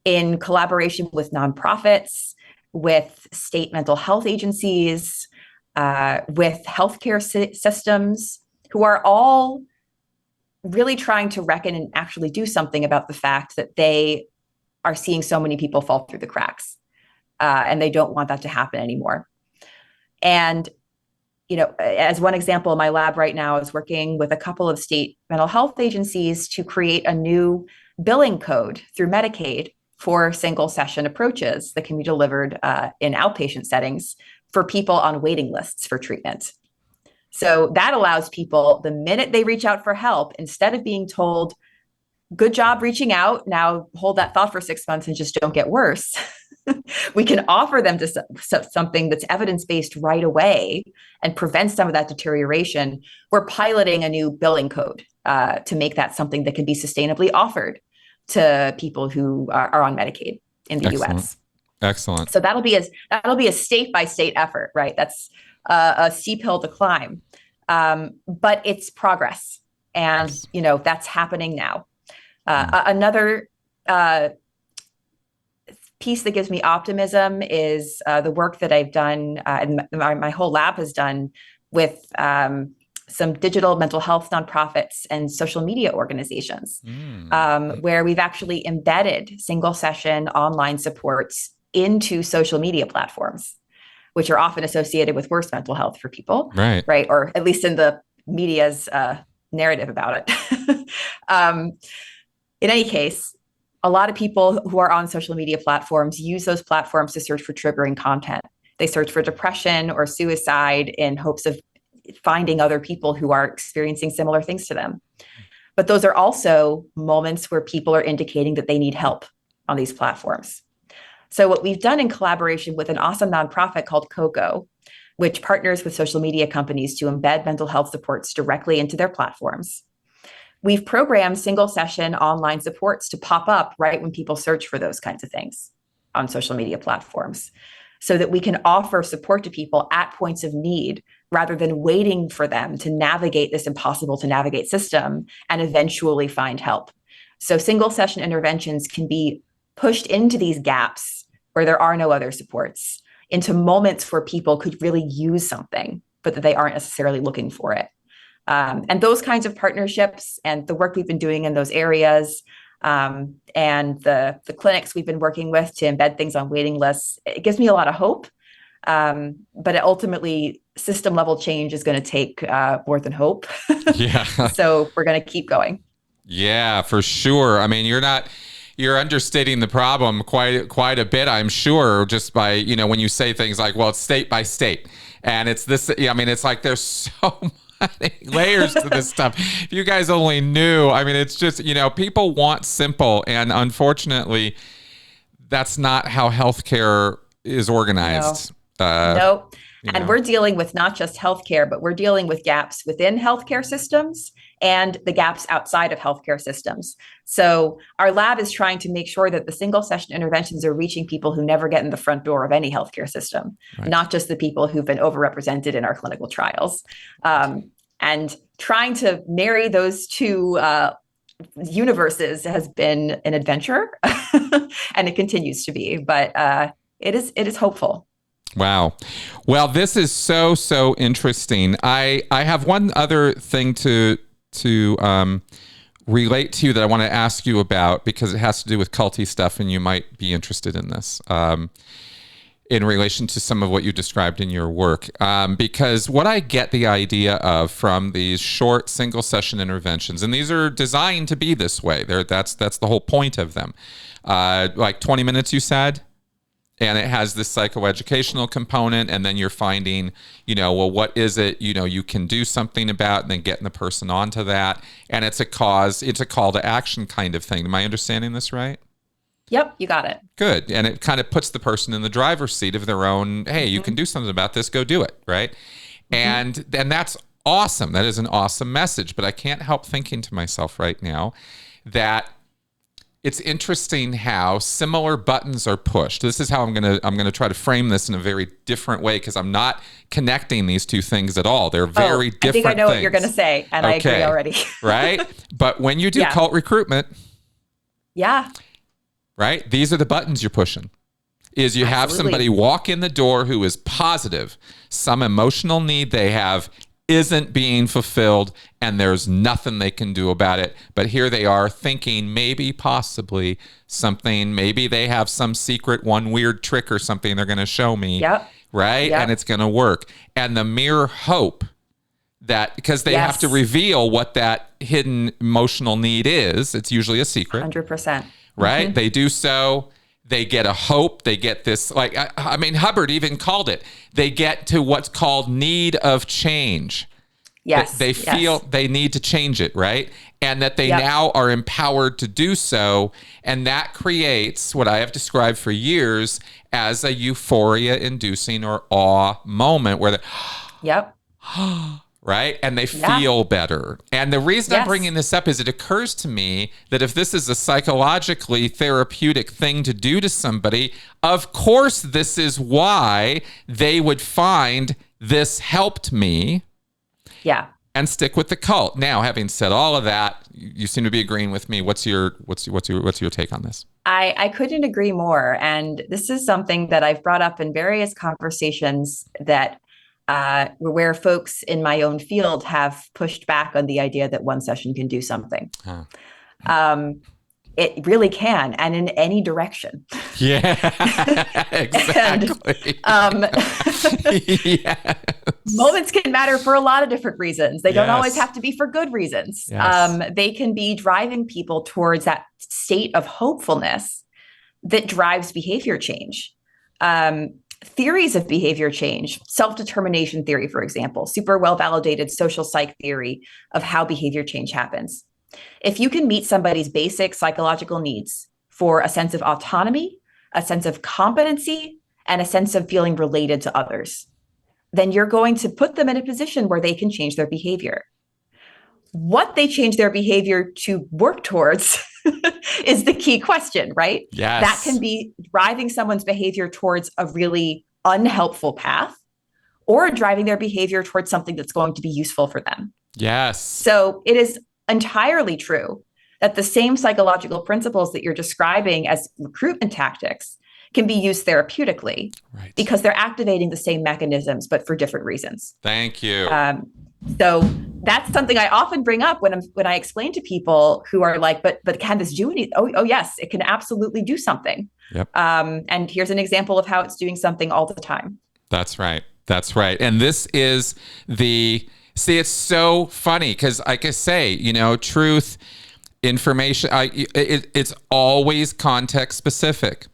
[SPEAKER 2] in collaboration with nonprofits, with state mental health agencies, with healthcare systems, who are all really trying to reckon and actually do something about the fact that they are seeing so many people fall through the cracks, and they don't want that to happen anymore. And, as one example, my lab right now is working with a couple of state mental health agencies to create a new billing code through Medicaid for single session approaches that can be delivered in outpatient settings for people on waiting lists for treatment. So that allows people, the minute they reach out for help, instead of being told, good job reaching out. Now hold that thought for 6 months and just don't get worse. We can offer them to something that's evidence-based right away and prevent some of that deterioration. We're piloting a new billing code to make that something that can be sustainably offered to people who are on Medicaid in the US.
[SPEAKER 1] Excellent.
[SPEAKER 2] So that'll be a state-by-state effort, right? That's a steep hill to climb, but it's progress, and that's happening now. Another piece that gives me optimism is the work that I've done, and my whole lab has done with some digital mental health nonprofits and social media organizations, where we've actually embedded single session online supports into social media platforms, which are often associated with worse mental health for people, right? Or at least in the media's narrative about it. In any case, a lot of people who are on social media platforms use those platforms to search for triggering content. They search for depression or suicide in hopes of finding other people who are experiencing similar things to them. But those are also moments where people are indicating that they need help on these platforms. So what we've done in collaboration with an awesome nonprofit called Coco, which partners with social media companies to embed mental health supports directly into their platforms, we've programmed single session online supports to pop up right when people search for those kinds of things on social media platforms, so that we can offer support to people at points of need rather than waiting for them to navigate this impossible to navigate system and eventually find help. So single session interventions can be pushed into these gaps where there are no other supports, into moments where people could really use something, but that they aren't necessarily looking for it. And those kinds of partnerships and the work we've been doing in those areas, and the clinics we've been working with to embed things on waiting lists, it gives me a lot of hope. But ultimately, system level change is going to take more than hope.
[SPEAKER 1] Yeah.
[SPEAKER 2] So we're going to keep going.
[SPEAKER 1] Yeah, for sure. I mean, you're understating the problem quite a bit, I'm sure, just by, when you say things like, well, it's state by state. And it's this, I mean, it's like there's so many layers to this stuff. If you guys only knew, I mean, it's just, people want simple. And unfortunately, that's not how healthcare is organized.
[SPEAKER 2] No. And we're dealing with not just healthcare, but we're dealing with gaps within healthcare systems and the gaps outside of healthcare systems. So our lab is trying to make sure that the single session interventions are reaching people who never get in the front door of any healthcare system, not just the people who've been overrepresented in our clinical trials. And trying to marry those two universes has been an adventure, and it continues to be, but it is hopeful.
[SPEAKER 1] Wow. Well, this is so interesting. I have one other thing to relate to you that I want to ask you about, because it has to do with culty stuff, and you might be interested in this in relation to some of what you described in your work. Because what I get the idea of from these short single session interventions, and these are designed to be this way. That's the whole point of them. Like 20 minutes, you said? And it has this psychoeducational component, and then you're finding, well, what is it, you can do something about, and then getting the person onto that. And it's a call to action kind of thing. Am I understanding this right?
[SPEAKER 2] Yep, you got it.
[SPEAKER 1] Good. And it kind of puts the person in the driver's seat of their own, hey, you can do something about this, go do it, right? And that's awesome. That is an awesome message. But I can't help thinking to myself right now that it's interesting how similar buttons are pushed. This is how I'm gonna try to frame this in a very different way, because I'm not connecting these two things at all. They're very different. I think I know what
[SPEAKER 2] you're gonna say, and I agree already.
[SPEAKER 1] Right? But when you do cult recruitment, right? These are the buttons you're pushing. Is you have somebody walk in the door who is positive some emotional need they have isn't being fulfilled, and there's nothing they can do about it. But here they are thinking possibly something, maybe they have some secret, one weird trick or something they're going to show me, right? And it's going to work. And the mere hope that, because they have to reveal what that hidden emotional need is, it's usually a secret.
[SPEAKER 2] 100%.
[SPEAKER 1] Right? They do so. They get a hope. They get this, like, I mean, Hubbard even called it. They get to what's called need of change.
[SPEAKER 2] Yes.
[SPEAKER 1] They feel they need to change it, right? And that they now are empowered to do so. And that creates what I have described for years as a euphoria-inducing or awe moment where right? And they feel better. And the reason I'm bringing this up is it occurs to me that if this is a psychologically therapeutic thing to do to somebody, of course, this is why they would find this helped me.
[SPEAKER 2] Yeah.
[SPEAKER 1] And stick with the cult. Now, having said all of that, you seem to be agreeing with me. What's your take on this?
[SPEAKER 2] I couldn't agree more. And this is something that I've brought up in various conversations that where folks in my own field have pushed back on the idea that one session can do something. It really can, and in any direction.
[SPEAKER 1] Yeah, exactly.
[SPEAKER 2] And, yes. Moments can matter for a lot of different reasons. They don't always have to be for good reasons. Yes. They can be driving people towards that state of hopefulness that drives behavior change. Theories of behavior change, self-determination theory, for example, super well-validated social psych theory of how behavior change happens. If you can meet somebody's basic psychological needs for a sense of autonomy, a sense of competency, and a sense of feeling related to others, then you're going to put them in a position where they can change their behavior. What they change their behavior to work towards is the key question, right?
[SPEAKER 1] Yes.
[SPEAKER 2] That can be driving someone's behavior towards a really unhelpful path or driving their behavior towards something that's going to be useful for them.
[SPEAKER 1] Yes.
[SPEAKER 2] So it is entirely true that the same psychological principles that you're describing as recruitment tactics can be used therapeutically, right? Because they're activating the same mechanisms, but for different reasons.
[SPEAKER 1] Thank you.
[SPEAKER 2] So that's something I often bring up when I explain to people who are like, but can this do anything? Oh yes, it can absolutely do something.
[SPEAKER 1] Yep.
[SPEAKER 2] And here's an example of how it's doing something all the time.
[SPEAKER 1] That's right. That's right. And this is see, it's so funny because, like I say, truth, information, it's always context specific.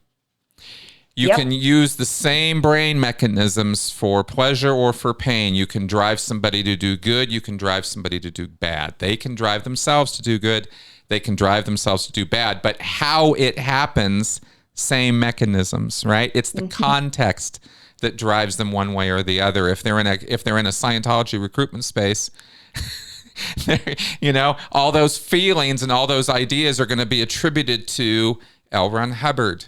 [SPEAKER 1] You can use the same brain mechanisms for pleasure or for pain. You can drive somebody to do good. You can drive somebody to do bad. They can drive themselves to do good. They can drive themselves to do bad. But how it happens, same mechanisms, right? It's the context that drives them one way or the other. If they're in a Scientology recruitment space, all those feelings and all those ideas are going to be attributed to L. Ron Hubbard.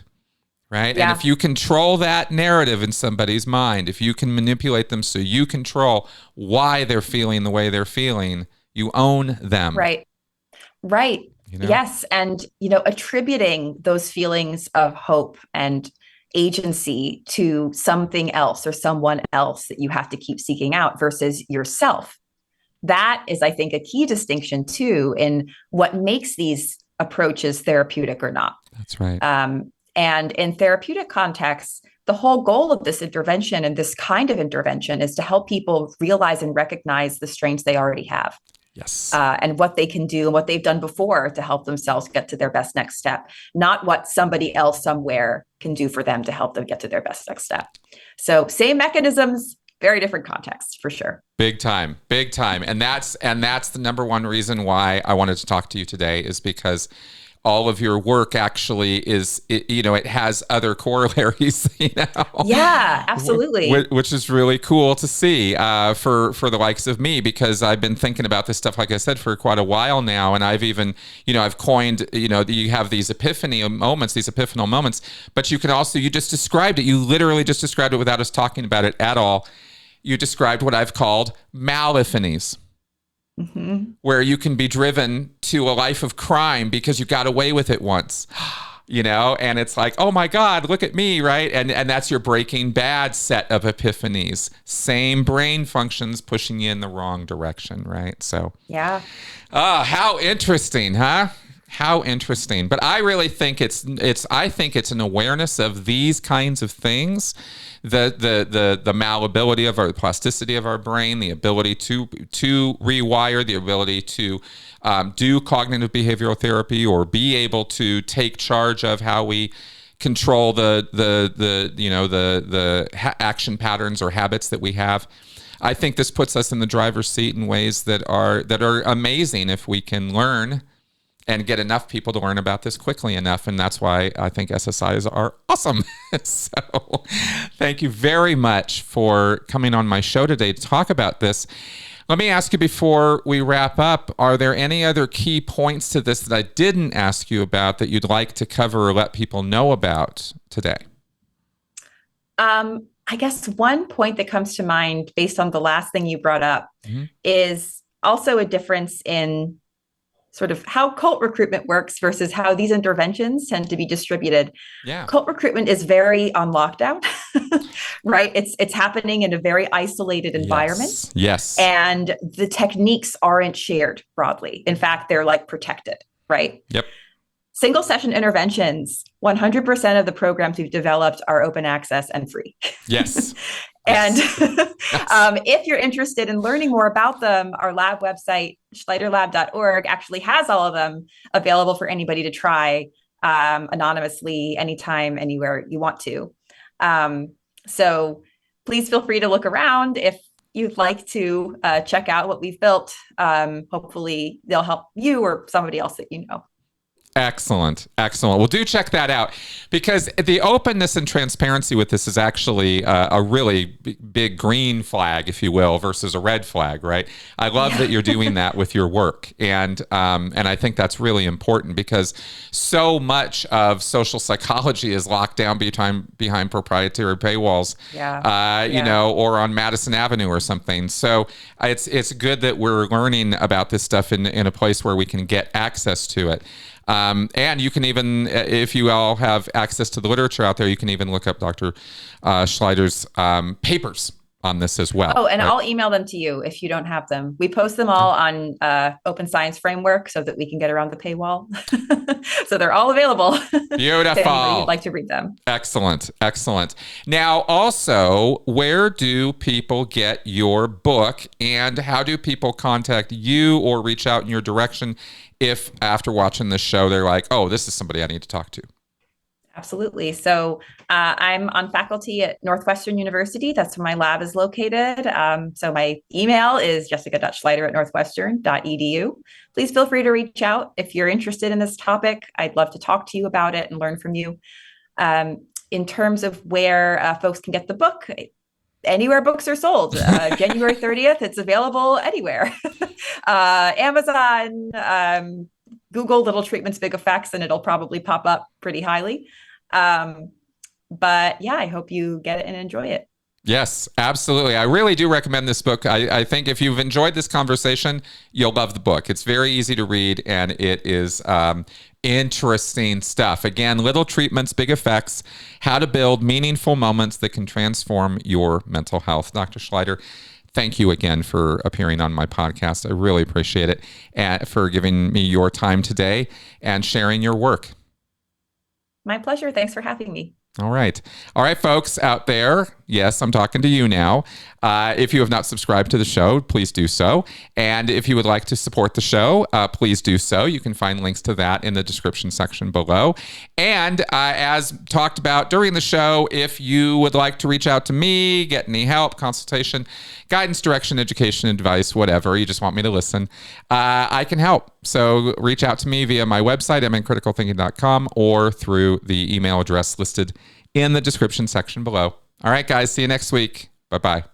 [SPEAKER 1] Right. Yeah. And if you control that narrative in somebody's mind, if you can manipulate them so you control why they're feeling the way they're feeling, you own them.
[SPEAKER 2] Right. Right. Yes. And, attributing those feelings of hope and agency to something else or someone else that you have to keep seeking out versus yourself. That is, I think, a key distinction, too, in what makes these approaches therapeutic or not.
[SPEAKER 1] That's right.
[SPEAKER 2] And in therapeutic contexts, the whole goal of this intervention and this kind of intervention is to help people realize and recognize the strengths they already have.
[SPEAKER 1] Yes.
[SPEAKER 2] And what they can do and what they've done before to help themselves get to their best next step, not what somebody else somewhere can do for them to help them get to their best next step. So same mechanisms, very different context for sure.
[SPEAKER 1] Big time. And that's the number one reason why I wanted to talk to you today is because all of your work actually is, it has other corollaries,
[SPEAKER 2] Yeah, absolutely.
[SPEAKER 1] Which is really cool to see for the likes of me, because I've been thinking about this stuff, like I said, for quite a while now. And I've even, I've coined, you have these epiphanal moments, but you can also, you just described it. You literally just described it without us talking about it at all. You described what I've called malephanies. Mm-hmm. Where you can be driven to a life of crime because you got away with it once, and it's like, oh my God, look at me, right? And that's your Breaking Bad set of epiphanies. Same brain functions pushing you in the wrong direction, right? So
[SPEAKER 2] yeah.
[SPEAKER 1] How interesting, huh? How interesting. But I really think it's an awareness of these kinds of things, the malleability of our plasticity of our brain, the ability to rewire, the ability to do cognitive behavioral therapy or be able to take charge of how we control the action patterns or habits that we have. I think this puts us in the driver's seat in ways that are amazing if we can learn and get enough people to learn about this quickly enough. And that's why I think SSIs are awesome. So thank you very much for coming on my show today to talk about this. Let me ask you before we wrap up, are there any other key points to this that I didn't ask you about that you'd like to cover or let people know about today?
[SPEAKER 2] I guess one point that comes to mind based on the last thing you brought up is also a difference in sort of how cult recruitment works versus how these interventions tend to be distributed.
[SPEAKER 1] Yeah.
[SPEAKER 2] Cult recruitment is very on lockdown, right? It's happening in a very isolated environment.
[SPEAKER 1] Yes.
[SPEAKER 2] And the techniques aren't shared broadly. In fact, they're like protected, right?
[SPEAKER 1] Yep.
[SPEAKER 2] Single session interventions, 100% of the programs we've developed are open access and free.
[SPEAKER 1] Yes.
[SPEAKER 2] And if you're interested in learning more about them, our lab website, schleiderlab.org, actually has all of them available for anybody to try anonymously, anytime, anywhere you want to. So please feel free to look around if you'd like to check out what we've built. Hopefully they'll help you or somebody else that you know.
[SPEAKER 1] Excellent. Excellent. Well, do check that out, because the openness and transparency with this is actually a really big green flag, if you will, versus a red flag, right? I love that you're doing that with your work. And I think that's really important, because so much of social psychology is locked down behind proprietary paywalls, you know, or on Madison Avenue or something. So it's good that we're learning about this stuff in a place where we can get access to it. And you can even, if you all have access to the literature out there, you can even look up Dr. Schleider's papers on this as well.
[SPEAKER 2] Oh, and right? I'll email them to you if you don't have them. We post them all on Open Science Framework so that we can get around the paywall. So they're all available.
[SPEAKER 1] Beautiful.
[SPEAKER 2] To you'd like to read them.
[SPEAKER 1] Excellent. Excellent. Now, also, where do people get your book, and how do people contact you or reach out in your direction if after watching this show, they're like, oh, this is somebody I need to talk to?
[SPEAKER 2] Absolutely. So I'm on faculty at Northwestern University. That's where my lab is located. So my email is jessica.schleider@northwestern.edu. Please feel free to reach out if you're interested in this topic. I'd love to talk to you about it and learn from you. In terms of where folks can get the book, anywhere books are sold. January 30th, it's available anywhere. Amazon, Google Little Treatments, Big Effects, and it'll probably pop up pretty highly. But yeah, I hope you get it and enjoy it.
[SPEAKER 1] Yes, absolutely. I really do recommend this book. I think if you've enjoyed this conversation, you'll love the book. It's very easy to read, and it is interesting stuff. Again, Little Treatments, Big Effects, How to Build Meaningful Moments That Can Transform Your Mental Health. Dr. Schleider, thank you again for appearing on my podcast. I really appreciate it, and for giving me your time today and sharing your work.
[SPEAKER 2] My pleasure. Thanks for having me.
[SPEAKER 1] All right. All right, folks out there. Yes, I'm talking to you now. If you have not subscribed to the show, please do so. And if you would like to support the show, please do so. You can find links to that in the description section below. And as talked about during the show, if you would like to reach out to me, get any help, consultation, guidance, direction, education, advice, whatever, you just want me to listen, I can help. So reach out to me via my website, mncriticalthinking.com, or through the email address listed in the description section below. All right, guys, see you next week. Bye-bye.